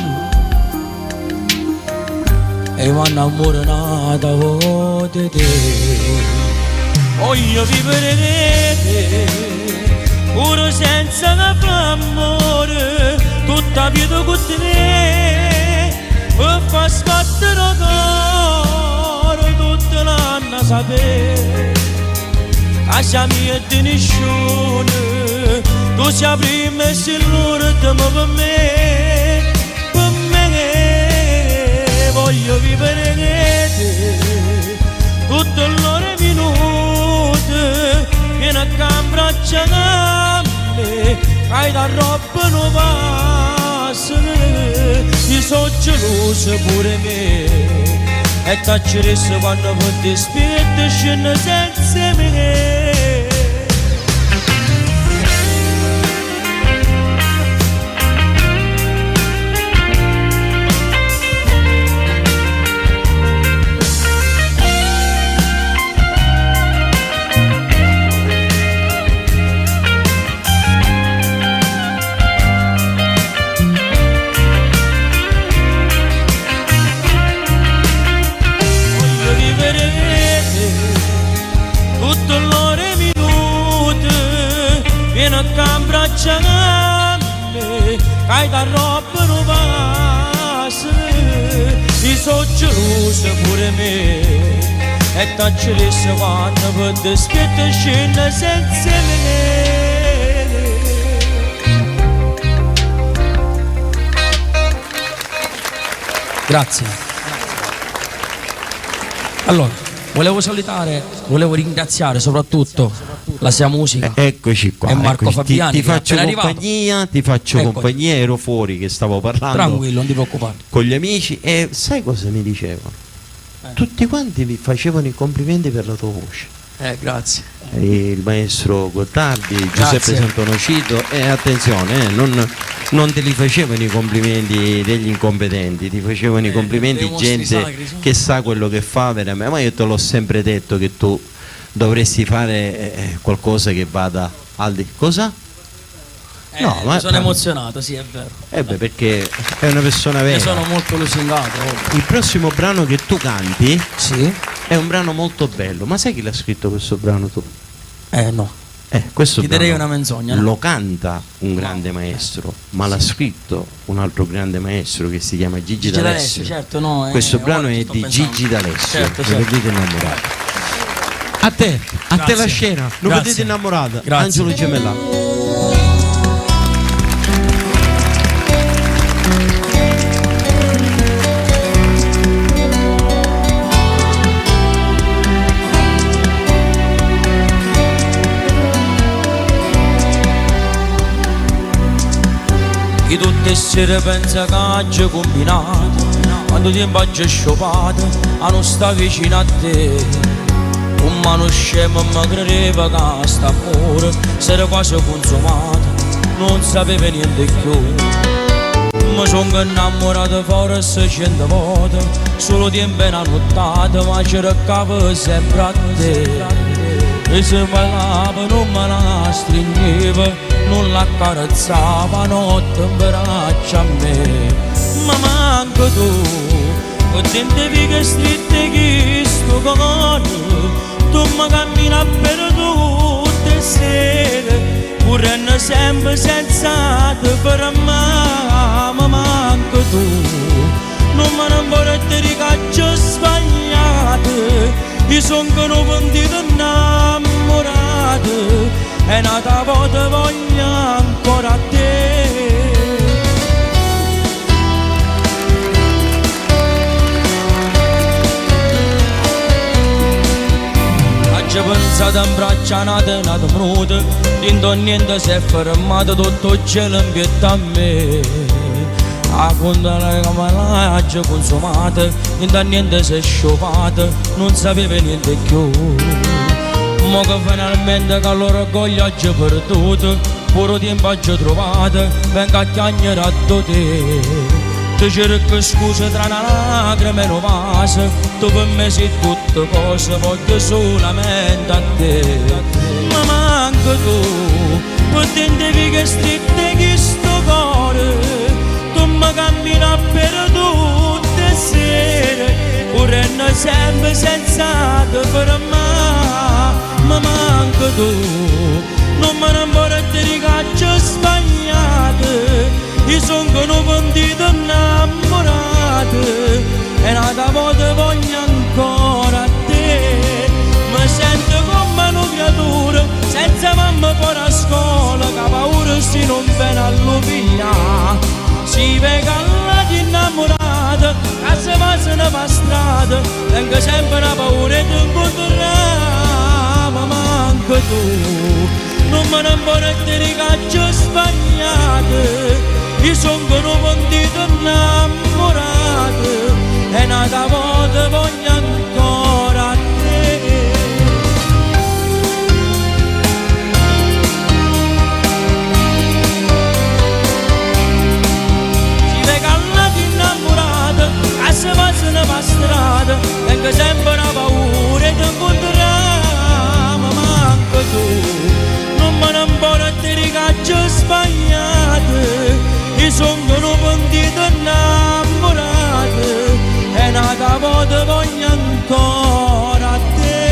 e mi innamorata di te. Voglio vivere te, pure senza amore, tutta vita con te, per far sbattere il cuore tutta l'anno sapere, casa mia di nessuno. Tu sei prima e sei l'ultima per me, voglio vivere te, tutto l'ore minuto, vieni a abbracciarmi, hai da roba non passa, io sono geloso pure me, e t'acceresse quando mi dispietto scende senza me. Hai da roba non passa, io sono geloso pure me, e t'acceresse quando mi dispietto scende senza me. Grazie. Allora, volevo ringraziare soprattutto la Sia Musica. Eccoci qua. E Marco Fabiani. Ti che è faccio appena compagnia, ti faccio Ecco. compagnia, ero fuori che stavo parlando. Tranquillo, non ti preoccupare. Con gli amici e sai cosa mi dicevano? Tutti quanti vi facevano i complimenti per la tua voce. Grazie. Il maestro Gottardi, Giuseppe Grazie. Santonocito, e attenzione, non te li facevano i complimenti degli incompetenti, ti facevano i complimenti dei mostri gente sacri, sì. che sa quello che fa veramente. Ma io te l'ho sempre detto che tu dovresti fare qualcosa che vada al di cosa? No, ma sono emozionato, sì, è vero. perché è una persona vera. Io sono molto lusingato. Il prossimo brano che tu canti Sì? è un brano molto bello. Ma sai chi l'ha scritto questo brano tu? No. Questo Ti direi brano una menzogna, no? Lo canta un grande maestro, ma l'ha scritto un altro grande maestro che si chiama Gigi D'Alessio. Certo, no. Questo brano ora è sto di pensando. Gigi D'Alessio. Certo, Mi certo. vedete innamorato. A te Grazie. la scena. Non Grazie. vedete innamorata. Grazie. Angelo Gemellato. Chi tutte le sere pensa che haggia combinato, quando tempo haggia sciupato, a non sta vicino a te. Un mano scemo mi credeva che sta amore si era quasi consumato, non sapeva niente più. Mi sono innamorato forse 100 volte, solo tempo è una nottata, ma cercavo sempre a te. E se parlava non me la stringeva, non la carezzava notte in braccio a me. Ma manco tu, con tante vighe stritte che sto cuore, tu mi cammina per tutte le sere, pure sempre senza te per me. Ma manco tu, non me ne vorrei dire che ho sbagliato. Io sono convinto innamorato, e nata volta voglio ancora a te. Oggi pensato in braccia nata venuta, dentro niente si è fermato, tutto il cielo in pietà a me. A condana come l'aggia consumata, niente a niente si è sciupata, non sapeva niente più. Mo che finalmente che l'orgoglio oggi perduto, pure tempo oggi trovato, venga a chiagnare a te. Ti cerco scuse tra una lacrima e un vaso, tu per me sei tutte cose, voglio solamente a te. Ma manco tu, per tante vighe stritte che sto cuore, mi cammina per tutte le sere, pure sempre senza te per me. Ma manco tu, non me ne vorrei dire che ho sbagliato. Io sono convinto innamorato, e nata volta voglio ancora a te. Mi sento come una creatura senza mamma fuori a scuola, che paura se non viene all'opinione. Si vega alla innamorata, che se va se ne va strada, tengo sempre una paura di incontrare. Ma manco tu, non me ne vorrei dire che ho sbagliato. Io sono convinto innamorato, e nata volta voglio ancora a te. Se va se ne va strada, tengo sempre una paura di incontrare. Ma manco tu, non me ne vorrei dire che ho sbagliato. Io sono convinto innamorato, e nata volta voglio ancora a te.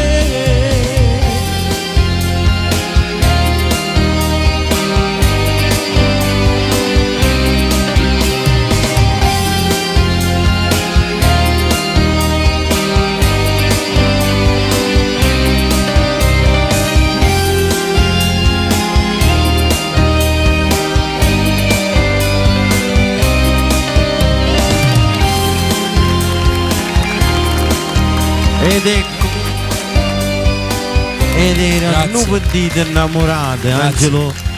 Ed ecco ed erano un partito innamorate.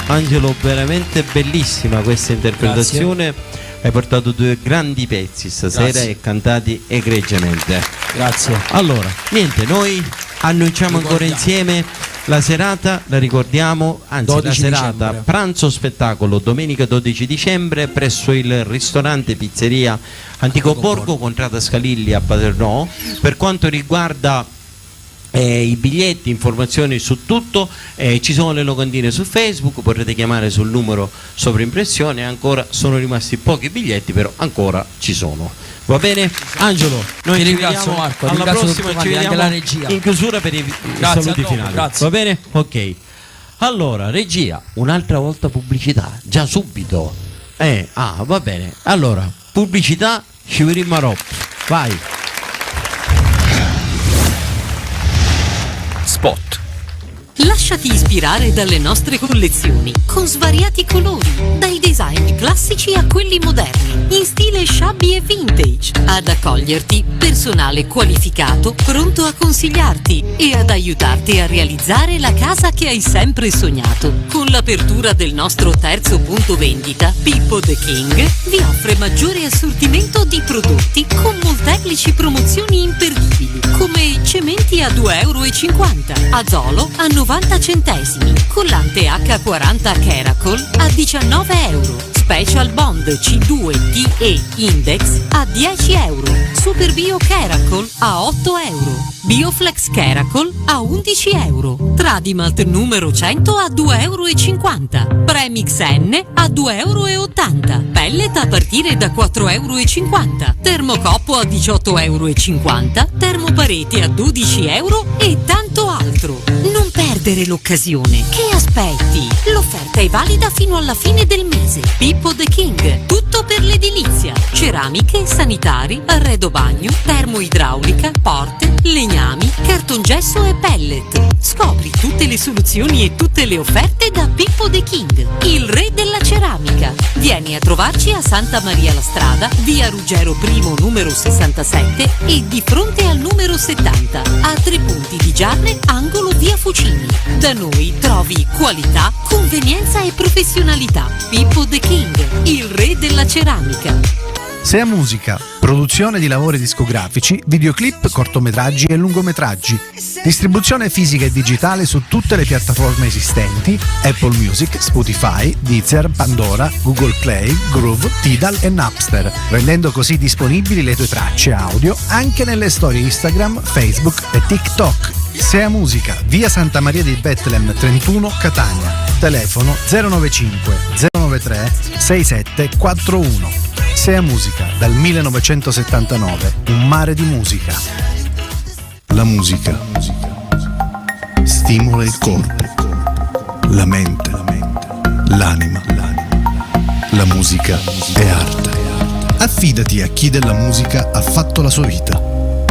Angelo, veramente bellissima questa interpretazione. Grazie. Hai portato due grandi pezzi stasera. Grazie. E cantati egregiamente. Grazie. Allora, niente, noi annunciamo ancora insieme la serata, la ricordiamo, anzi la serata dicembre. Pranzo spettacolo domenica 12 dicembre presso il ristorante pizzeria Antico Borgo, contrada Scalilli a Paternò. Per quanto riguarda i biglietti, informazioni su tutto, ci sono le locandine su Facebook, potrete chiamare sul numero sovraimpressione. Ancora sono rimasti pochi biglietti, però ancora ci sono. Va bene? Angelo, noi ti ringrazio, Marco, alla prossima, ci vediamo anche la regia in chiusura per i saluti finali. Grazie. Va bene? Ok. Allora, regia, un'altra volta pubblicità, già subito. Va bene. Allora, pubblicità, ci vediamo. Vai. Spot. Lasciati ispirare dalle nostre collezioni, con svariati colori, dai design classici a quelli moderni, in stile shabby e vintage. Ad accoglierti, personale qualificato, pronto a consigliarti e ad aiutarti a realizzare la casa che hai sempre sognato. Con l'apertura del nostro terzo punto vendita, Pippo The King vi offre maggiore assortimento di prodotti con molteplici promozioni imperdibili, come cementi a €2,50, Azolo a 90 centesimi, collante H40 Caracol a €19, Special Bond C2TE Index a €10, Super Bio Caracol a €8, Bioflex Caracol a €11, Tradimalt numero 100 a €2,50, Premix N a €2,80, Pellet a partire da €4,50, Termocoppo a €18,50, Termopareti a €12 e tanto altro. Non perdere l'occasione. Che aspetti? L'offerta è valida fino alla fine del mese. Pippo The King, tutto per l'edilizia. Ceramiche, sanitari, arredo bagno, termoidraulica, porte, legnami, cartongesso e pellet. Scopri tutte le soluzioni e tutte le offerte da Pippo The King, il re della ceramica. Vieni a trovarci a Santa Maria la Strada, via Ruggero I numero 67 e di fronte al numero 70, a 3 punti di Giarne, angolo via Fucini. Da noi trovi qualità, convenienza e professionalità. Pippo The King, il re della ceramica. Sea Musica, produzione di lavori discografici, videoclip, cortometraggi e lungometraggi. Distribuzione fisica e digitale su tutte le piattaforme esistenti: Apple Music, Spotify, Deezer, Pandora, Google Play, Groove, Tidal e Napster, rendendo così disponibili le tue tracce audio anche nelle storie Instagram, Facebook e TikTok. Sea Musica, via Santa Maria di Bethlehem 31, Catania. Telefono 095 093 6741. Sea Musica, dal 1979, un mare di musica. La musica stimola il corpo, la mente, l'anima. La musica è arte. Affidati a chi della musica ha fatto la sua vita.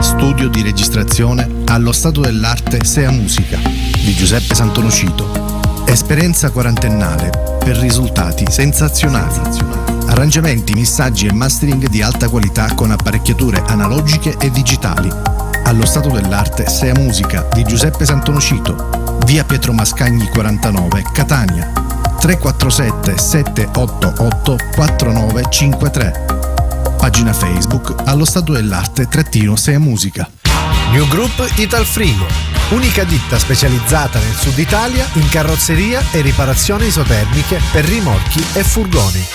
Studio di registrazione allo Stato dell'Arte Sea Musica di Giuseppe Santonocito. Esperienza quarantennale per risultati sensazionali. Arrangiamenti, missaggi e mastering di alta qualità con apparecchiature analogiche e digitali. Allo Stato dell'Arte Sea Musica di Giuseppe Santonocito, via Pietro Mascagni 49, Catania. 347 788 4953. Pagina Facebook allo Stato dell'Arte _Sea Musica. New Group Italfrigo, unica ditta specializzata nel sud Italia in carrozzeria e riparazioni isotermiche per rimorchi e furgoni.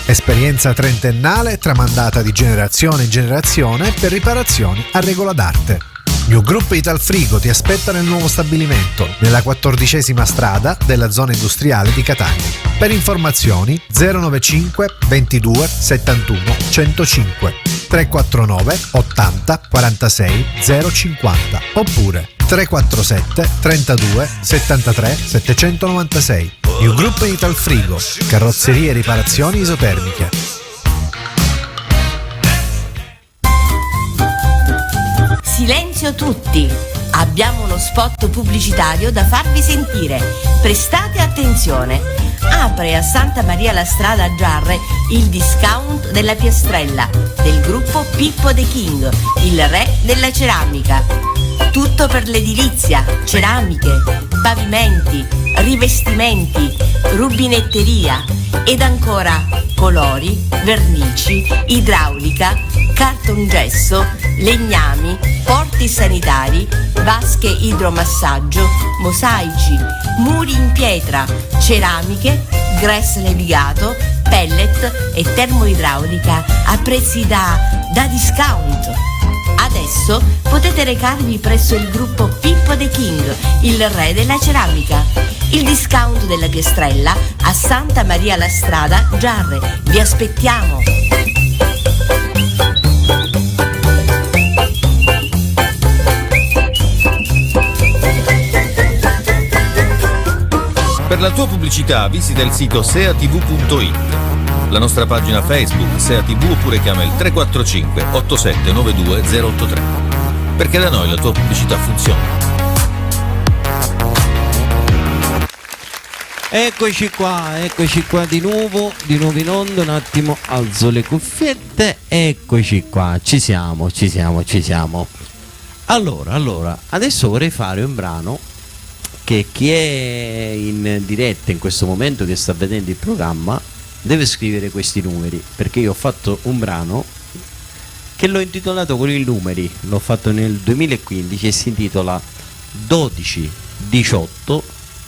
Esperienza trentennale tramandata di generazione in generazione per riparazioni a regola d'arte. New Group Italfrigo ti aspetta nel nuovo stabilimento, nella 14ª strada della zona industriale di Catania. Per informazioni 095 22 71 105 349 80 46 050 oppure 347 32 73 796. New Group Italfrigo, carrozzerie e riparazioni isotermiche. Silenzio tutti! Abbiamo uno spot pubblicitario da farvi sentire. Prestate attenzione! Apre a Santa Maria la Strada a Giarre il discount della piastrella del gruppo Pippo The King, il re della ceramica. Tutto per l'edilizia, ceramiche, pavimenti, rivestimenti, rubinetteria ed ancora colori, vernici, idraulica, cartongesso, legnami, porti sanitari, vasche idromassaggio, mosaici, muri in pietra, ceramiche, gress levigato, pellet e termoidraulica a prezzi da discount. Adesso potete recarvi presso il gruppo Pippo The King, il re della ceramica. Il discount della Piestrella a Santa Maria la Strada, Giarre. Vi aspettiamo! Per la tua pubblicità visita il sito seatv.it, la nostra pagina Facebook Sea TV oppure chiama il 345 8792 083. Perché da noi la tua pubblicità funziona. Eccoci qua di nuovo in onda, un attimo alzo le cuffiette, eccoci qua, ci siamo. Allora, adesso vorrei fare un brano che chi è in diretta in questo momento, che sta vedendo il programma, deve scrivere questi numeri, perché io ho fatto un brano che l'ho intitolato con i numeri, l'ho fatto nel 2015 e si intitola 12 18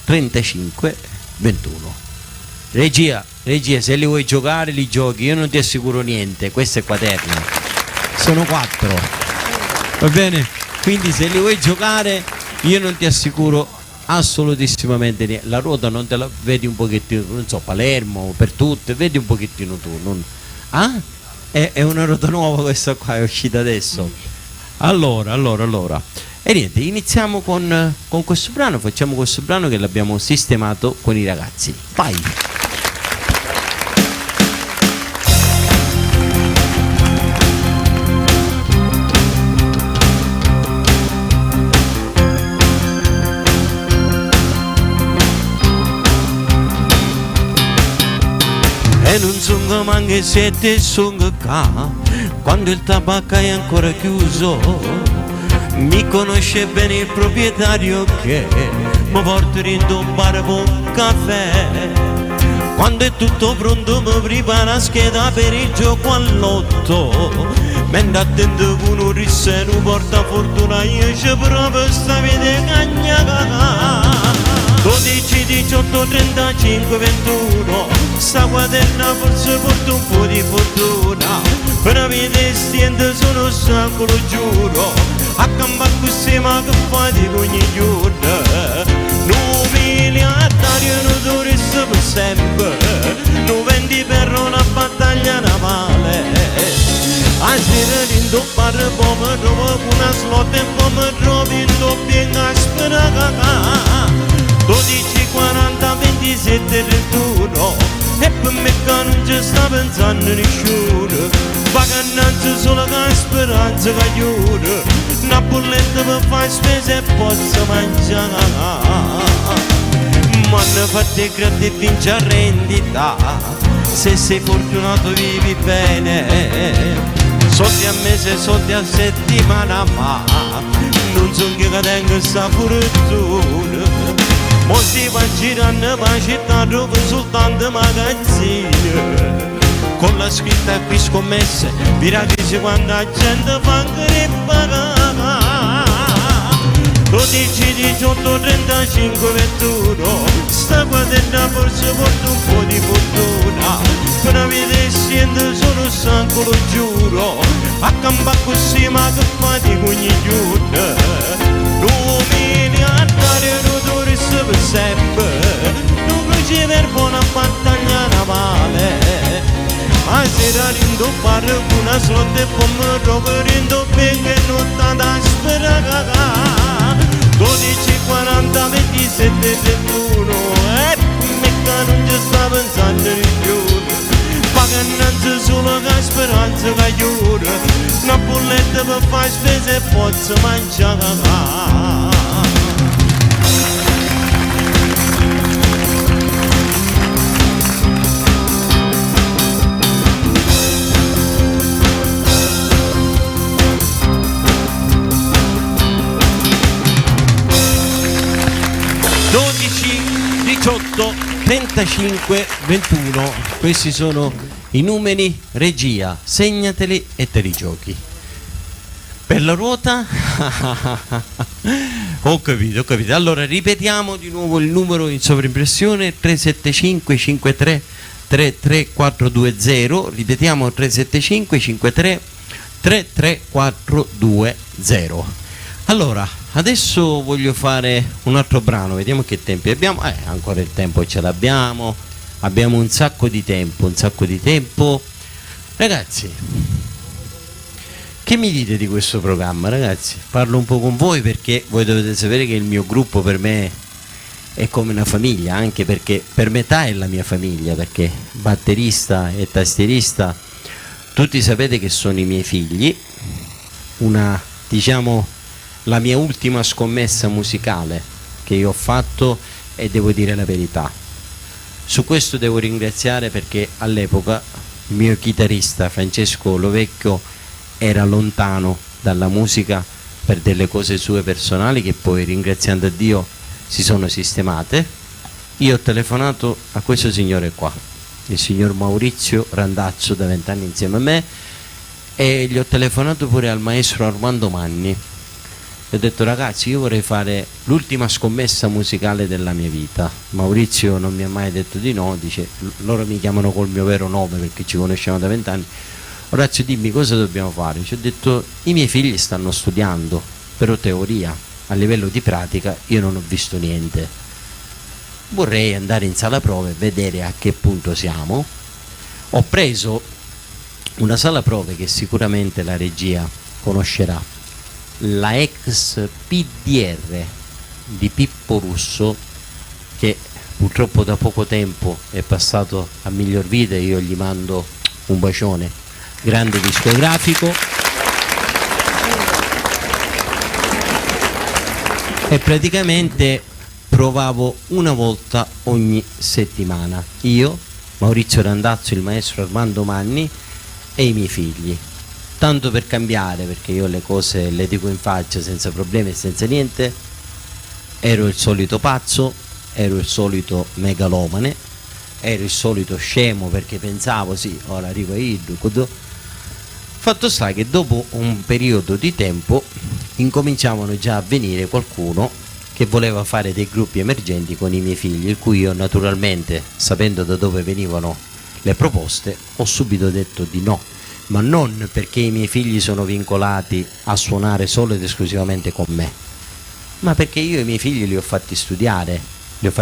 35 21. Regia, se li vuoi giocare li giochi, io non ti assicuro niente, questo è quaterno, sono 4, va bene? Quindi se li vuoi giocare io non ti assicuro assolutissimamente niente. La ruota non te la vedi un pochettino, non so, Palermo per tutte, vedi un pochettino tu, non... Ah? È una ruota nuova questa qua, è uscita adesso. Allora e niente, iniziamo con questo brano, facciamo questo brano che l'abbiamo sistemato con i ragazzi. Vai! E non sono manche sette, sono qua, quando il tabacco è ancora chiuso. Mi conosce bene il proprietario che mi porta in un bar per un caffè. Quando è tutto pronto mi prepara la scheda per il gioco all'otto. Mentre attento con un risse non porta fortuna, io ci provo sta vede cagna. 12, 18, 35, 21. Sta quaderna forse porta un po' di fortuna. Per vedere stiente sono stanco, lo giuro. A campa così ma che fate ogni giorno. Non miliardario non dovreste per sempre. Non vendi per una battaglia navale. A sera in do bar poi mi trovo con una slot e poi mi trovo in doppia in aspera. 12, 40, 27, 31. E per me che non ci sta pensando nessuno. Vacanza solo che speranza che aiuta. Una bolletta per fare spese e posso mangiare. Ma ne fate grazie e vinci a rendita. Se sei fortunato vivi bene. Soldi a mese, soldi a settimana, ma non so che tengo sta fortuna. Mo si va girando per città dove soltanto magazzini. Con la scritta qui scommesse, viraghi quando la gente fa grippa. 12, 18, 35, 21. Sta quaderna forse porta un po' di fortuna. Per vedere siente solo stanco, lo giuro. A campa così ma che fate ogni giorno. Non miliardario non dovreste per sempre. Non crociere per buona battaglia navale. A sera rindo fare una slot e poi mi trovo rindo perché non t'anda spera. 12, 40, 27, 31. E mica non ci sta pensando di più. Vacanza solo che speranza che aiuta. Una bolletta per fare spese e posso mangiare. 38 35 21. Questi sono i numeri, regia, segnateli e te li giochi. Per la ruota? Ho capito. Allora ripetiamo di nuovo il numero in sovraimpressione: 375 53 33420. Ripetiamo: 375 53 33420. Allora, adesso voglio fare un altro brano, vediamo che tempi abbiamo. Ancora il tempo ce l'abbiamo. Abbiamo un sacco di tempo. Ragazzi, che mi dite di questo programma, ragazzi? Parlo un po' con voi, perché voi dovete sapere che il mio gruppo per me è come una famiglia, anche perché per metà è la mia famiglia, perché batterista e tastierista tutti sapete che sono i miei figli. La mia ultima scommessa musicale che io ho fatto, e devo dire la verità, su questo devo ringraziare, perché all'epoca il mio chitarrista Francesco Lovecchio era lontano dalla musica per delle cose sue personali, che poi, ringraziando a Dio, si sono sistemate. Io ho telefonato a questo signore qua, il signor Maurizio Randazzo, da 20 anni insieme a me, e gli ho telefonato pure al maestro Armando Manni. Ho detto: ragazzi, io vorrei fare l'ultima scommessa musicale della mia vita. Maurizio non mi ha mai detto di no, dice: loro mi chiamano col mio vero nome perché ci conosciamo da 20 anni. Orazio, dimmi cosa dobbiamo fare. Ci ho detto: i miei figli stanno studiando, però teoria, a livello di pratica io non ho visto niente. Vorrei andare in sala prove e vedere a che punto siamo. Ho preso una sala prove che sicuramente la regia conoscerà, la ex PDR di Pippo Russo, che purtroppo da poco tempo è passato a miglior vita. Io gli mando un bacione, grande discografico, e praticamente provavo una volta ogni settimana, io, Maurizio Randazzo, il maestro Armando Manni e i miei figli, tanto per cambiare, perché io le cose le dico in faccia senza problemi e senza niente. Ero il solito pazzo, ero il solito megalomane, ero il solito scemo, perché pensavo sì, ora arrivo io. Fatto sta che dopo un periodo di tempo incominciavano già a venire qualcuno che voleva fare dei gruppi emergenti con i miei figli, il cui io naturalmente, sapendo da dove venivano le proposte, ho subito detto di no. Ma non perché i miei figli sono vincolati a suonare solo ed esclusivamente con me, ma perché io i miei figli li ho fatti studiare e ho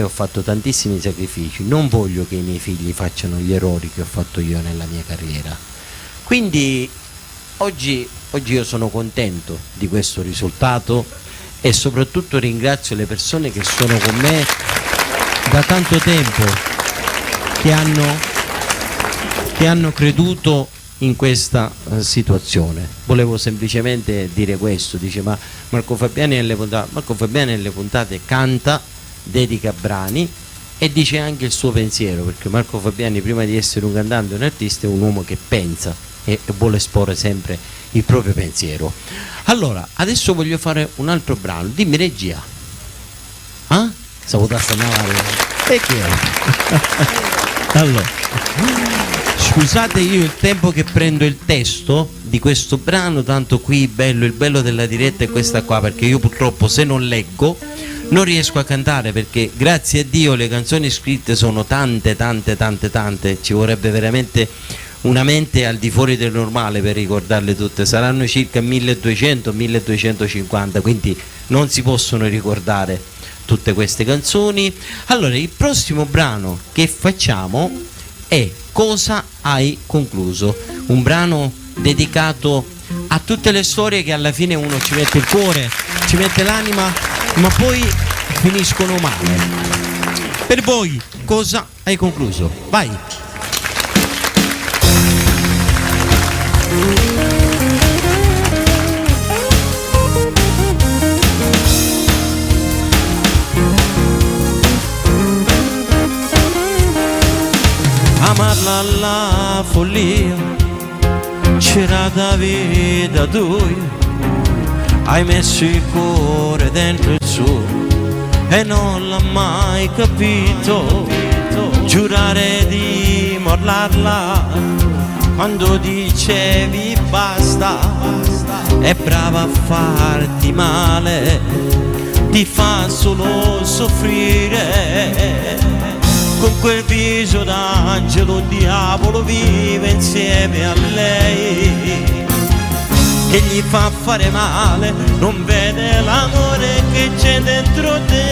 fatto tantissimi sacrifici. Non voglio che i miei figli facciano gli errori che ho fatto io nella mia carriera. Quindi oggi io sono contento di questo risultato, e soprattutto ringrazio le persone che sono con me da tanto tempo, che hanno creduto in questa situazione. Volevo semplicemente dire questo. Dice: ma Marco Fabiani nelle puntate canta, dedica brani e dice anche il suo pensiero, perché Marco Fabiani, prima di essere un cantante e un artista, è un uomo che pensa e vuole esporre sempre il proprio pensiero. Allora, adesso voglio fare un altro brano. Dimmi regia. Stavo da stanare. E che è? Allora, scusate io il tempo che prendo il testo di questo brano, tanto qui il bello della diretta è questa qua, perché io purtroppo, se non leggo, non riesco a cantare, perché grazie a Dio le canzoni scritte sono tante, ci vorrebbe veramente una mente al di fuori del normale per ricordarle tutte. Saranno circa 1200-1250, quindi non si possono ricordare tutte queste canzoni. Allora, il prossimo brano che facciamo è Cosa hai concluso? Un brano dedicato a tutte le storie che alla fine uno ci mette il cuore, ci mette l'anima, ma poi finiscono male. Per voi, cosa hai concluso? Vai! Amarla alla follia, c'era da vita tua, hai messo il cuore dentro il suo, e non l'ha mai capito, giurare di mollarla quando dicevi basta, è brava a farti male, ti fa solo soffrire. Con quel viso d'angelo un diavolo vive insieme a lei, che gli fa fare male, non vede l'amore che c'è dentro te.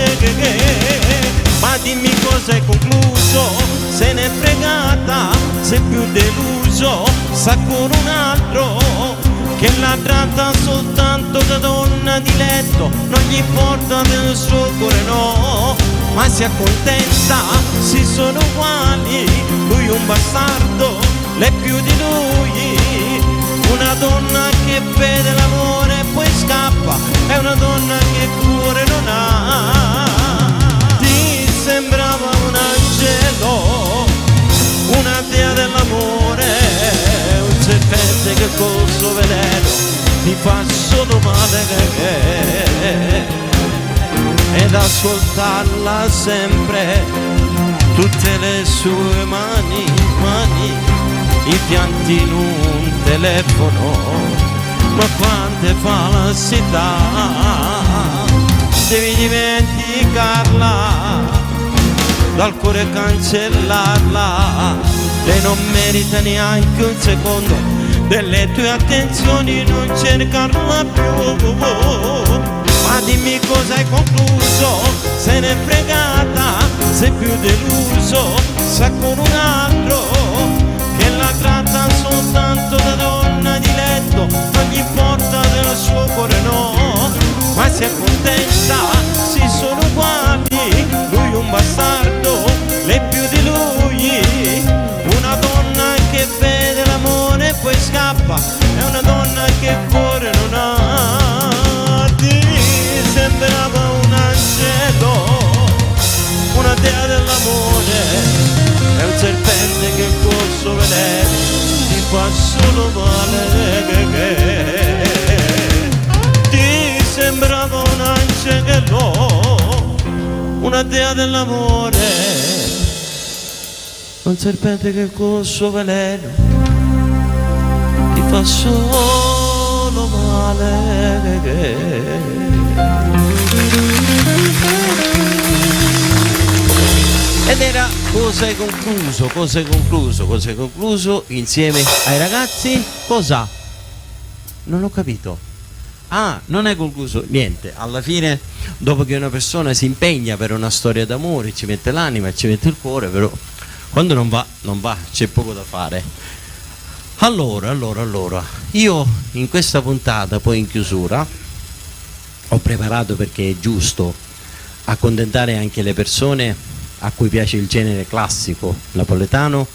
Ma dimmi cosa hai concluso, se n'è fregata, sei più deluso, sta con un altro che la tratta soltanto da donna di letto, non gli importa del suo cuore no, ma si accontenta, si sono uguali, lui un bastardo, lei più di lui, una donna che vede l'amore e poi scappa, è una donna che cuore non ha. Ti sembrava un angelo, una dea dell'amore, un serpente che col suo veleno ti fa solo male, ed ascoltarla sempre, tutte le sue mani, i pianti in un telefono, ma quante falsità, devi dimenticarla, dal cuore cancellarla, lei non merita neanche un secondo delle tue attenzioni, non cercarla più. Ma dimmi cosa hai concluso, se n'è fregata, sei più deluso, sta con un altro che la tratta soltanto da donna di letto, non gli importa del suo cuore no, ma si accontenta, si sono uguali, lui un bastardo, lei più di lui, una donna che vede l'amore e poi scappa, è una donna che cuore non ha. Ti sembrava un angelo, una dea dell'amore, è un serpente che col suo veleno ti fa solo male. Ti sembrava un angelo, una dea dell'amore, un serpente che col suo veleno ti fa solo male. Ed era cosa hai concluso insieme ai ragazzi? Cosa? Non ho capito. Ah, non hai concluso niente. Alla fine, dopo che una persona si impegna per una storia d'amore, ci mette l'anima, ci mette il cuore, però quando non va, c'è poco da fare. Allora, io in questa puntata, poi in chiusura, ho preparato, perché è giusto accontentare anche le persone a cui piace il genere classico napoletano,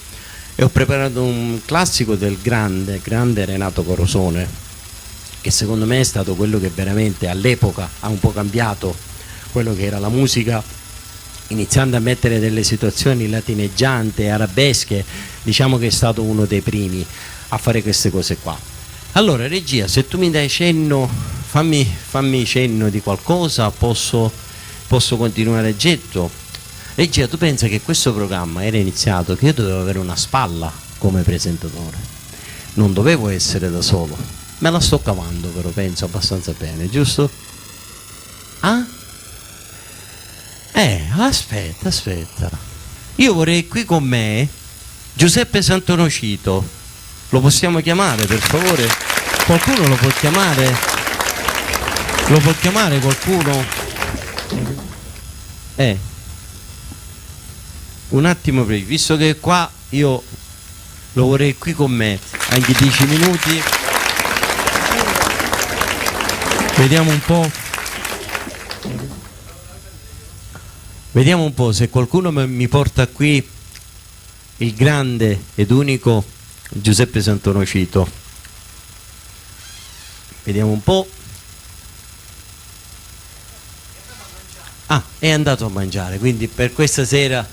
e ho preparato un classico del grande Renato Corosone, che secondo me è stato quello che veramente all'epoca ha un po' cambiato quello che era la musica, iniziando a mettere delle situazioni latineggianti, arabesche. Diciamo che è stato uno dei primi a fare queste cose qua. Allora regia, se tu mi dai cenno, fammi cenno di qualcosa, posso continuare getto. Regia, tu pensa che questo programma era iniziato che io dovevo avere una spalla come presentatore, non dovevo essere da solo, me la sto cavando, però penso abbastanza bene, giusto? Ah? Aspetta, io vorrei qui con me Giuseppe Santonocito. Lo possiamo chiamare, per favore? Qualcuno lo può chiamare? Lo può chiamare qualcuno? Un attimo, visto che qua io lo vorrei qui con me anche 10 minuti. Vediamo un po' se qualcuno mi porta qui il grande ed unico Giuseppe Santonocito. Vediamo un po'. È andato a mangiare, quindi per questa sera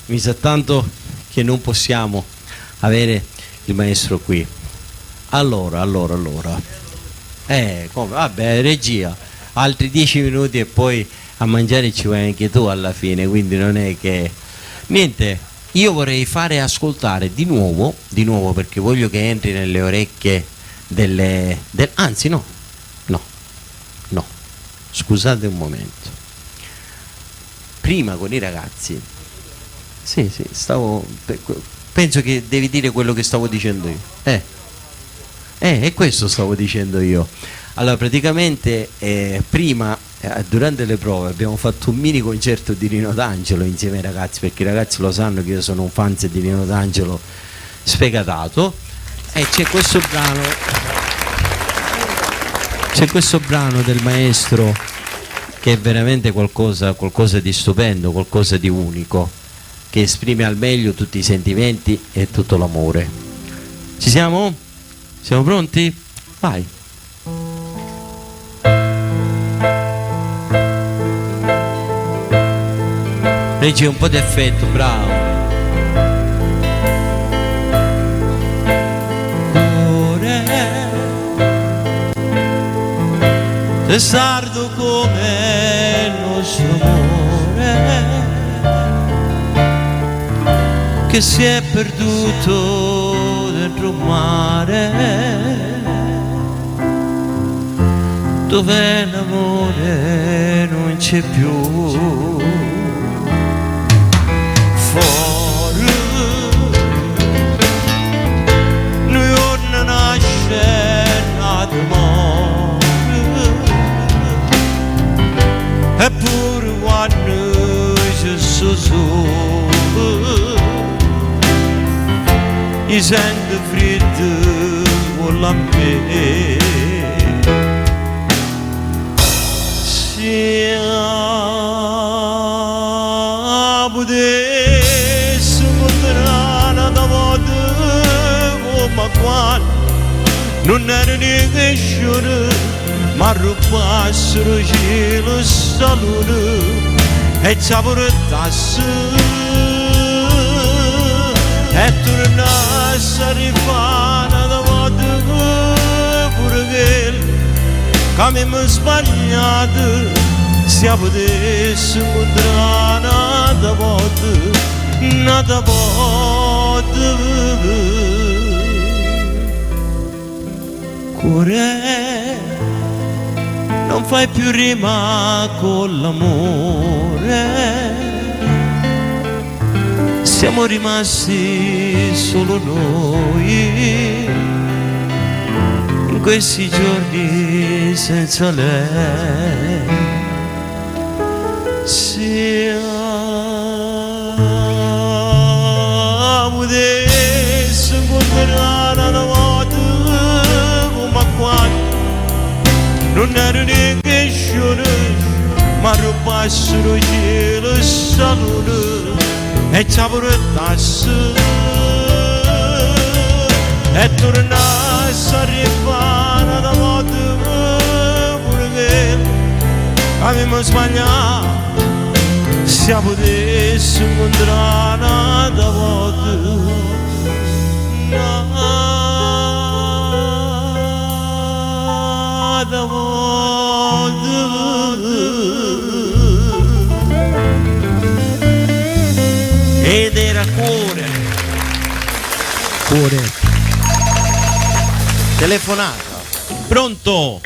mi sa tanto che non possiamo avere il maestro qui. Allora. Come? Vabbè, regia, altri 10 minuti e poi a mangiare ci vai anche tu alla fine, quindi non è che... Niente, io vorrei fare ascoltare di nuovo perché voglio che entri nelle orecchie anzi no, scusate un momento. Prima con i ragazzi, sì, penso che devi dire quello che stavo dicendo io. È questo stavo dicendo io. Allora, praticamente prima, durante le prove, abbiamo fatto un mini concerto di Rino D'Angelo insieme ai ragazzi, perché i ragazzi lo sanno che io sono un fan di Rino D'Angelo sfegatato, e c'è questo brano del maestro che è veramente qualcosa di stupendo, qualcosa di unico, che esprime al meglio tutti i sentimenti e tutto l'amore. Ci siamo? Siamo pronti? Vai. Reggi un po' di effetto, bravo. È sardo come il nostro amore, che si è perduto dentro un mare, dove l'amore non c'è più. Fuori noi non nasce d'amore, eppure quando c'è solo i sento freddo con la me. Se potessi incontrare una volta come quando non era neanche sciore, ma rubassero cielo e salone e ci portassi e tornassi a rifare una volta pure che mi mi sbagliato. Se potessi incontrare una volta cuore, non fai più rima con l'amore, siamo rimasti solo noi in questi giorni senza lei. Se potessi incontrare una volta come quando non ero neanche sciore, ma rubassero cielo e salone e ci portassi e tornassi a rifare una volta pure che avevamo sbagliato. Se potessi incontrare una volta ed era cuore. Telefonata. Pronto?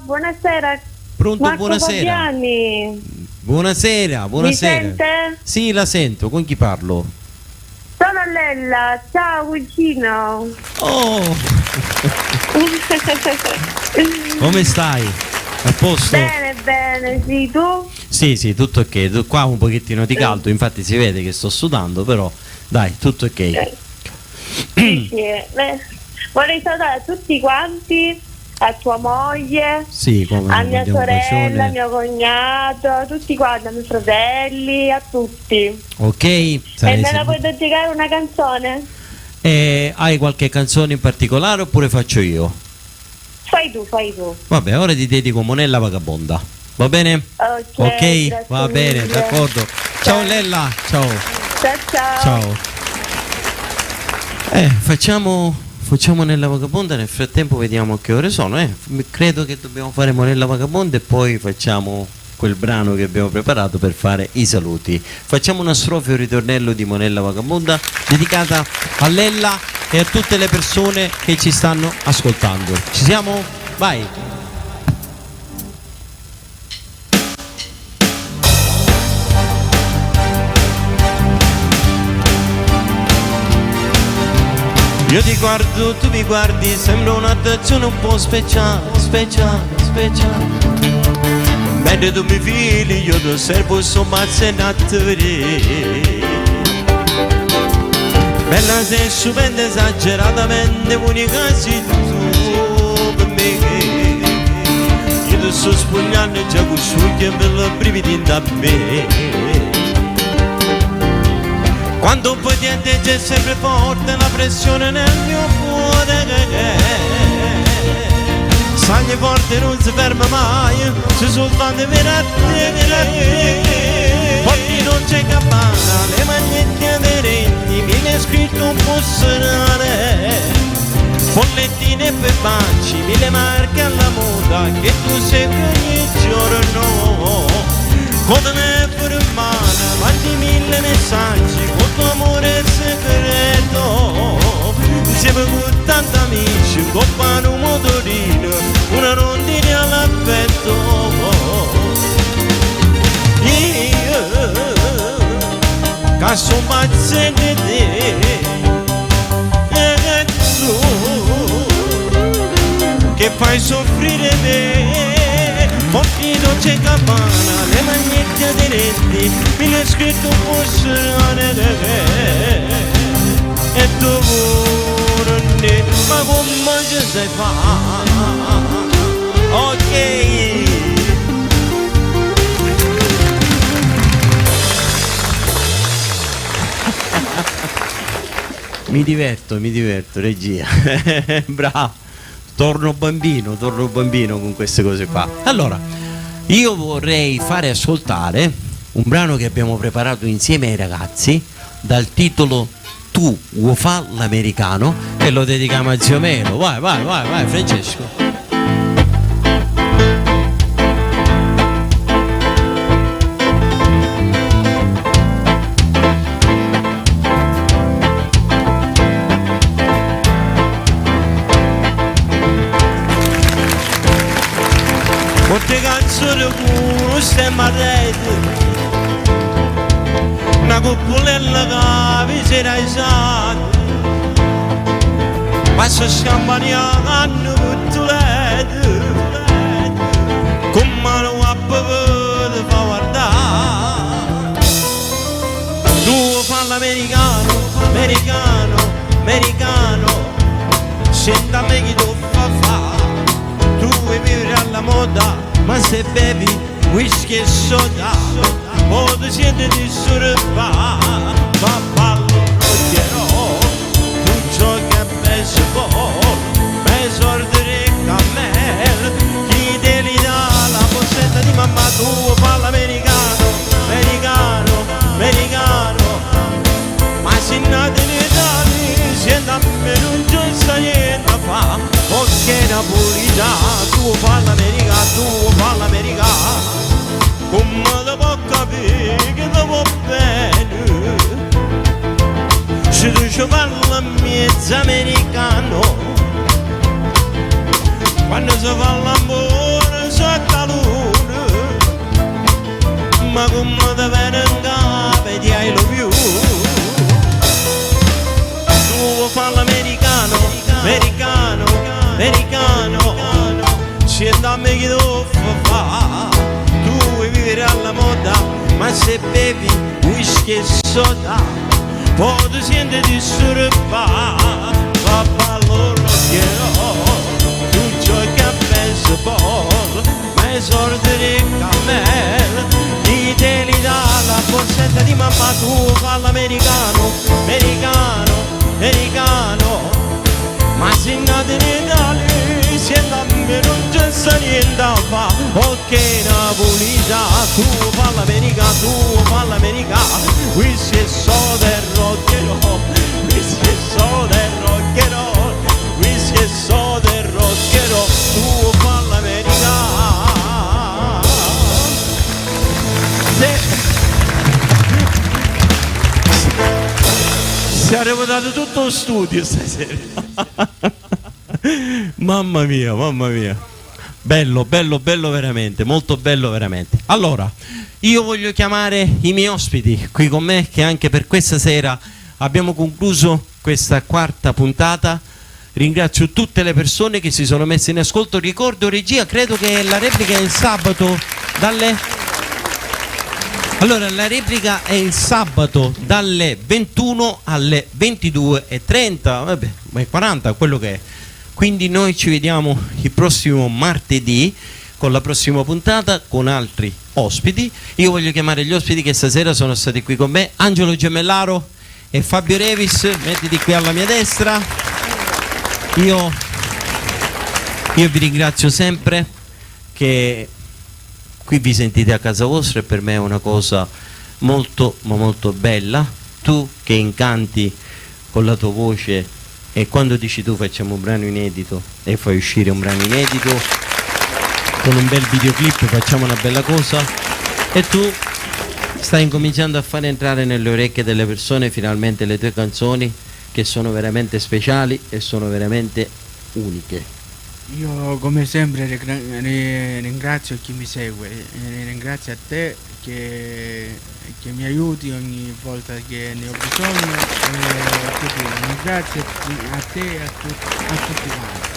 Buonasera. Pronto, Marco buonasera. Fabiani. Buonasera. Mi sente? Sì, la sento, con chi parlo? Sono Lella, ciao cugino. Oh, come stai? A posto? Bene, sì, tu? Sì, tutto ok. Qua un pochettino di caldo, infatti si vede che sto sudando, però dai, tutto ok. Sì. Vorrei salutare a tutti quanti, a tua moglie, Sì, come a mia mandiamo un sorella, a bacione. mio cognato, a tutti quanti, a miei fratelli, a tutti. Ok, E sarai me la puoi dedicare una canzone? hai qualche canzone in particolare oppure faccio io? Fai tu. Vabbè, ora ti dedico Monella Vagabonda. Va bene? Ok, Ok, va grazie bene, mille. d'accordo. Ciao Lella, ciao. Ciao. Facciamo Monella Vagabonda, nel frattempo vediamo che ore sono. Credo che dobbiamo fare Monella Vagabonda e poi facciamo quel brano che abbiamo preparato per fare i saluti. Facciamo una strofa e un ritornello di Monella Vagabonda dedicata a Lella e a tutte le persone che ci stanno ascoltando. Ci siamo? Vai! Io ti guardo, tu mi guardi, sembra un'attenzione un po' speciale, speciale, speciale. Mentre tu mi fili, io ti osservo insomma se non ti vedere. Bella sei stupenda, esageratamente unica sei tu per me. Io ti sto spogliando già con sugli e me lo brividi da me. Quando poi niente c'è sempre forte la pressione nel mio cuore. Sagni forte non si ferma mai, se soltanto viene a te. Porti non c'è campana, le magliette aderenti, viene scritto un po' serale. Follettine e perbacci, mille marche alla moda, che tu segui ogni giorno. Con me per mano, avanti mille messaggi, con tuo amore segreto. Insieme con tanti amici, un coppano, un motorino, una rondine all'affetto. Io, che sono pazzo di te, e tu, che fai soffrire me. Porti non c'è campana, le magliette aderenti, mi l'hai scritto un po' strane. E tu vorrei, ma come ci sai fare? Ok. Mi diverto, regia. Bravo. Torno bambino con queste cose qua. Allora, io vorrei fare ascoltare un brano che abbiamo preparato insieme ai ragazzi dal titolo Tu vuoi fa l'americano e lo dedichiamo a zio Melo. Vai Francesco. Molte canzoni con stemma rete, una coppolilla che vi si raisate, passa scampania hanno puttolete, con mano a papà fa guardare. Tu fa l'americano, senta a me che tu fa. Tu vuoi vivere alla moda, ma se bevi whisky e soda, o ti senti disturbare. Ma ballo roccherò, tu giochi a baseball, ma esordere cammel, chi te li dà la borsetta di mamma. Tu parla americano, ma se nati in Italia, sienta a me non c'è sta niente a fa. Ok napolitano, tu parla americano, come te può capire che ti va bene. Se tu ci parla mezzo americano, quando si fa l'amore sotto la luna, ma come te viene in capo di I love you. Tu parla americano, sienta a me che tu fa. Tu vuoi vivere alla moda, ma se bevi whisky e soda, poi ti senti disturbare. Papà lo roccherò, tu giochi a baseball, ma esordere cammel, chi te li dà la borsetta di mamma. Tu parla americano, ma se nati in Italia, sienta a me non c'è sta niente a fa. Ok napolitano, tu parla americano, whisky e soda e roccherò, tu parla americano. dato tutto lo studio stasera. Mamma mia, mamma mia. Bello, bello, bello veramente, molto bello veramente. Allora, io voglio chiamare i miei ospiti qui con me, che anche per questa sera abbiamo concluso questa quarta puntata. Ringrazio tutte le persone che si sono messe in ascolto. Ricordo, regia, credo che la replica è il sabato dalle... Allora, la replica è il sabato dalle 21 alle 22:30, vabbè, ma è 40 quello che è. Quindi noi ci vediamo il prossimo martedì con la prossima puntata con altri ospiti. Io voglio chiamare gli ospiti che stasera sono stati qui con me: Angelo Gemellaro e Fabio Revis. Mettiti qui alla mia destra. Io vi ringrazio sempre, che qui vi sentite a casa vostra, e per me è una cosa molto ma molto bella. Tu che incanti con la tua voce, e quando dici tu facciamo un brano inedito e fai uscire un brano inedito con un bel videoclip, facciamo una bella cosa, e tu stai incominciando a fare entrare nelle orecchie delle persone finalmente le tue canzoni, che sono veramente speciali e sono veramente uniche. Io come sempre ringrazio chi mi segue, ringrazio a te che mi aiuti ogni volta che ne ho bisogno, ringrazio a te e a tutti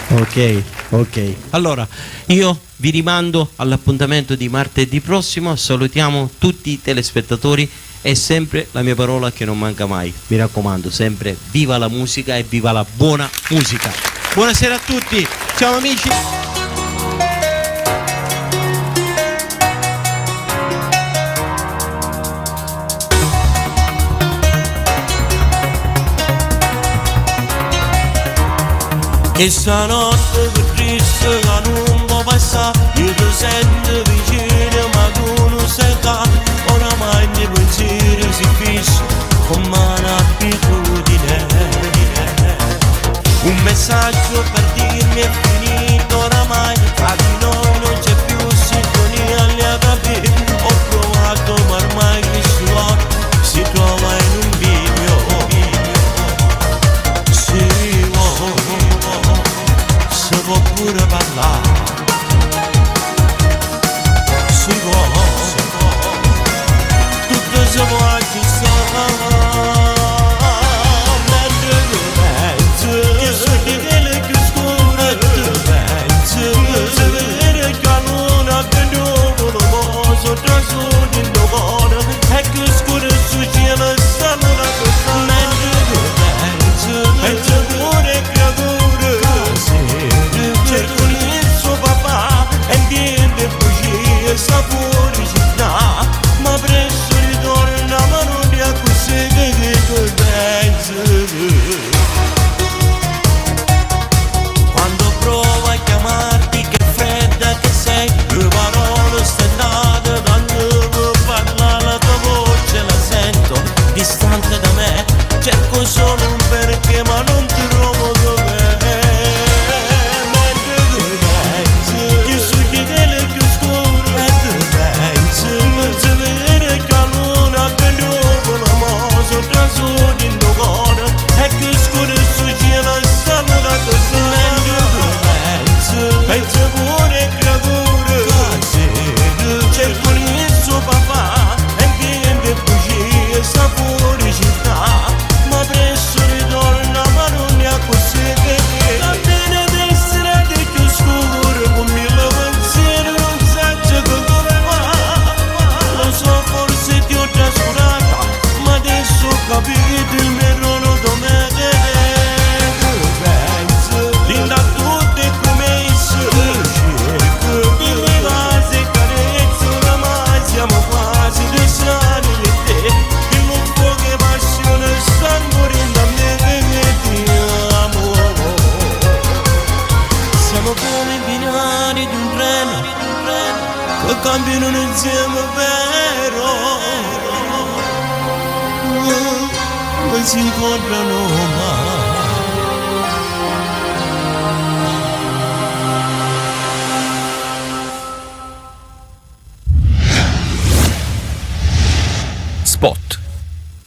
quanti. Ok. Allora, io vi rimando all'appuntamento di martedì prossimo. Salutiamo tutti i telespettatori, e sempre la mia parola che non manca mai, mi raccomando, sempre viva la musica e viva la buona musica. Buonasera a tutti, ciao amici. E stanotte che triste che non può passare, io ti sento vicino ma tu non sei qua. Oramai i miei pensieri si fissano come un'abitudine. Un messaggio per dirmi è finito oramai, tra di noi non c'è più sintonia, lieta B. Ho provato ma ormai questo cuore si trova in un bivio. Si può pure parlare, si può, tutto si può aggiustare. Mentre tu pensi che sono di quelle più scure, tu pensi se vedere che non che dopo lo posso trasudere in cuore, e che scuro su cielo stanno la cosa. Mentre tu pensi pure creature, cerco il suo papà e niente bugie, sapori città, ma presto ritorna, ma non è così che tu pensi. Quando provo a chiamarti, che fredda che sei, due parole stendate, quando vuoi parlare la tua voce la sento distante da me, cerco solo un perché ma non ti trovo dov'è. Trasudi in cuore, e che scuro su cielo stanno da cosa. Penso pure creature, cerco il suo papà e niente bugie, sapori città, ma presto ritorna, ma non è così che va bene di essere di più scuro, con mille pensieri non saggio che come va. Lo so, forse ti ho trascurata, ma adesso ho capito il mio ruolo dove penso, linda tutte come cerco, in le vase carezze, oramai siamo quasi due strani io e te, in un po' che passione sta morendo a me che ti amo. Siamo come i binari di un treno che cambiano insieme vero, non si incontrano mai. Spot.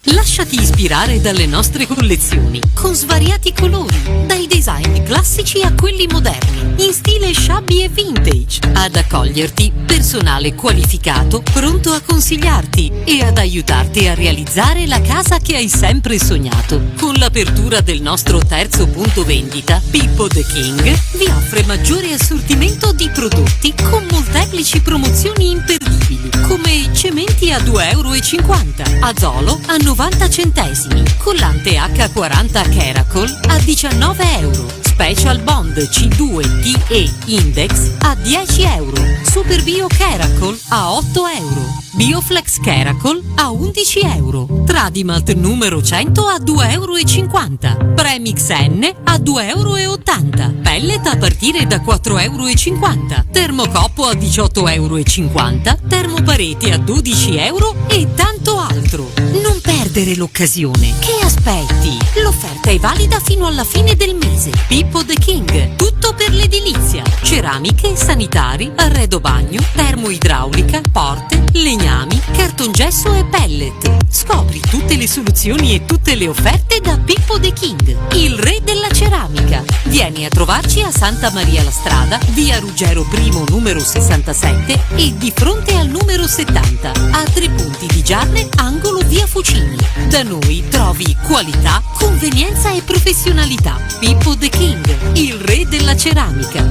Lascia Lasciati ispirare dalle nostre collezioni, con svariati colori, dai design classici a quelli moderni, in stile shabby e vintage. Ad accoglierti, personale qualificato, pronto a consigliarti e ad aiutarti a realizzare la casa che hai sempre sognato. Con l'apertura del nostro terzo punto vendita, Pippo The King vi offre maggiore assortimento di prodotti con molteplici promozioni imperdibili, come cementi a 2,50 €, Azolo a 90 centesimi, collante H40 Caracol a 19 €, Special Bond C2TE Index a 10 €, Super Bio Caracol a 8 €, Bioflex Caracol a 11 €, Tradimalt numero 100 a 2,50 €, Premix N a 2,80 €, Pellet a partire da 4,50 €, Termocoppo a 18,50 €, Termopareti a 12 € e tanto altro. Non perdere l'occasione. Che aspetti? L'offerta è valida fino alla fine del mese. Pippo The King, tutto per l'edilizia. Ceramiche, sanitari, arredo bagno, termoidraulica, porte, legnami, cartongesso e pellet. Scopri tutte le soluzioni e tutte le offerte da Pippo The King, il re della ceramica. Vieni a trovarci a Santa Maria la Strada, via Ruggero I numero 67 e di fronte al numero 70, a 3 punti di Giarne, angolo via Fucini. Da noi trovi qualità, convenienza e professionalità. Pippo The King, il re della ceramica.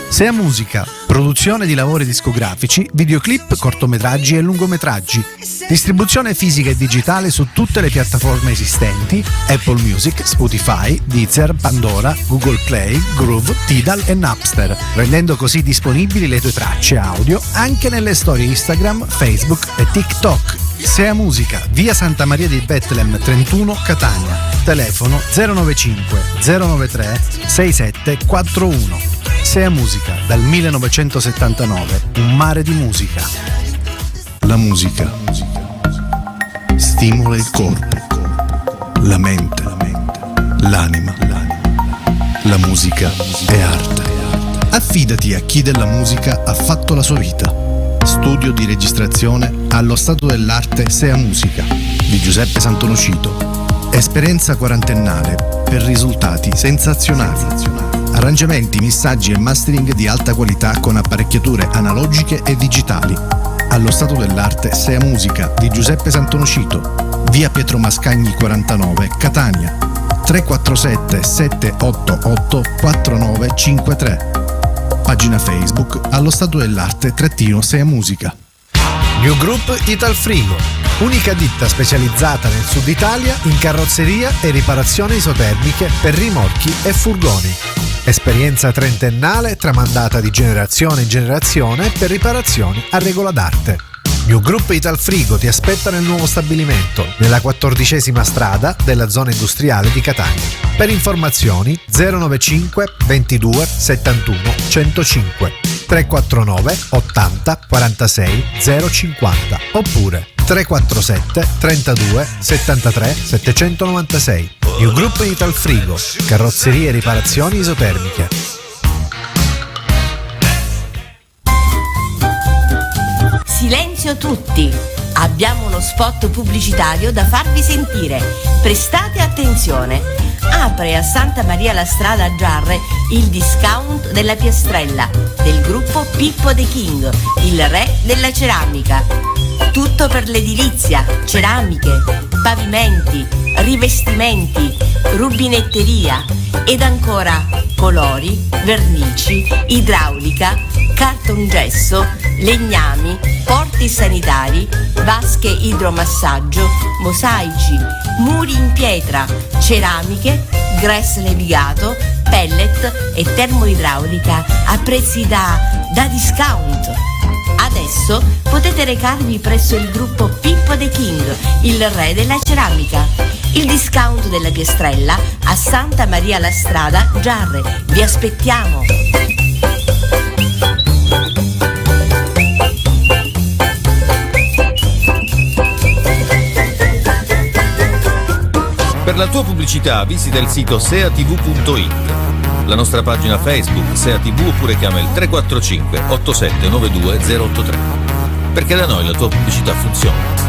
Sea Musica, produzione di lavori discografici, videoclip, cortometraggi e lungometraggi. Distribuzione fisica e digitale su tutte le piattaforme esistenti: Apple Music, Spotify, Deezer, Pandora, Google Play, Groove, Tidal e Napster, rendendo così disponibili le tue tracce audio anche nelle storie Instagram, Facebook e TikTok. Sea Musica, via Santa Maria di Bethlehem 31, Catania. Telefono 095 093 6741. Sea Musica, dal 1979, un mare di musica. La musica stimola il corpo, la mente, l'anima. La musica è arte. Affidati a chi della musica ha fatto la sua vita. Studio di registrazione allo stato dell'arte Sea Musica di Giuseppe Santonocito. Esperienza quarantennale per risultati sensazionali. Arrangiamenti, missaggi e mastering di alta qualità con apparecchiature analogiche e digitali. Allo stato dell'arte Sea Musica di Giuseppe Santonocito, via Pietro Mascagni 49, Catania. 347 788 4953. Pagina Facebook allo stato dell'arte _Sea Musica. New Group Italfrigo, unica ditta specializzata nel sud Italia in carrozzeria e riparazioni isotermiche per rimorchi e furgoni. Esperienza trentennale tramandata di generazione in generazione per riparazioni a regola d'arte. New Group Italfrigo ti aspetta nel nuovo stabilimento, nella 14ª strada della zona industriale di Catania. Per informazioni 095 22 71 105 349 80 46 050 oppure 347 32 73 796. New Group Italfrigo, carrozzerie e riparazioni isotermiche. Silenzio tutti! Abbiamo uno spot pubblicitario da farvi sentire. Prestate attenzione! Apre a Santa Maria la Strada a Giarre il discount della piastrella del gruppo Pippo The King, il re della ceramica. Tutto per l'edilizia, ceramiche, pavimenti, rivestimenti, rubinetteria ed ancora colori, vernici, idraulica, cartongesso, legnami, porti sanitari, vasche idromassaggio, mosaici, muri in pietra, ceramiche, gress levigato, pellet e termoidraulica a prezzi da discount. Adesso potete recarvi presso il gruppo Pippo The King, il re della ceramica. Il discount della piastrella a Santa Maria la Strada, Giarre. Vi aspettiamo! Per la tua pubblicità visita il sito seatv.it, la nostra pagina Facebook Sea TV oppure chiama il 345 8792 083. Perché da noi la tua pubblicità funziona.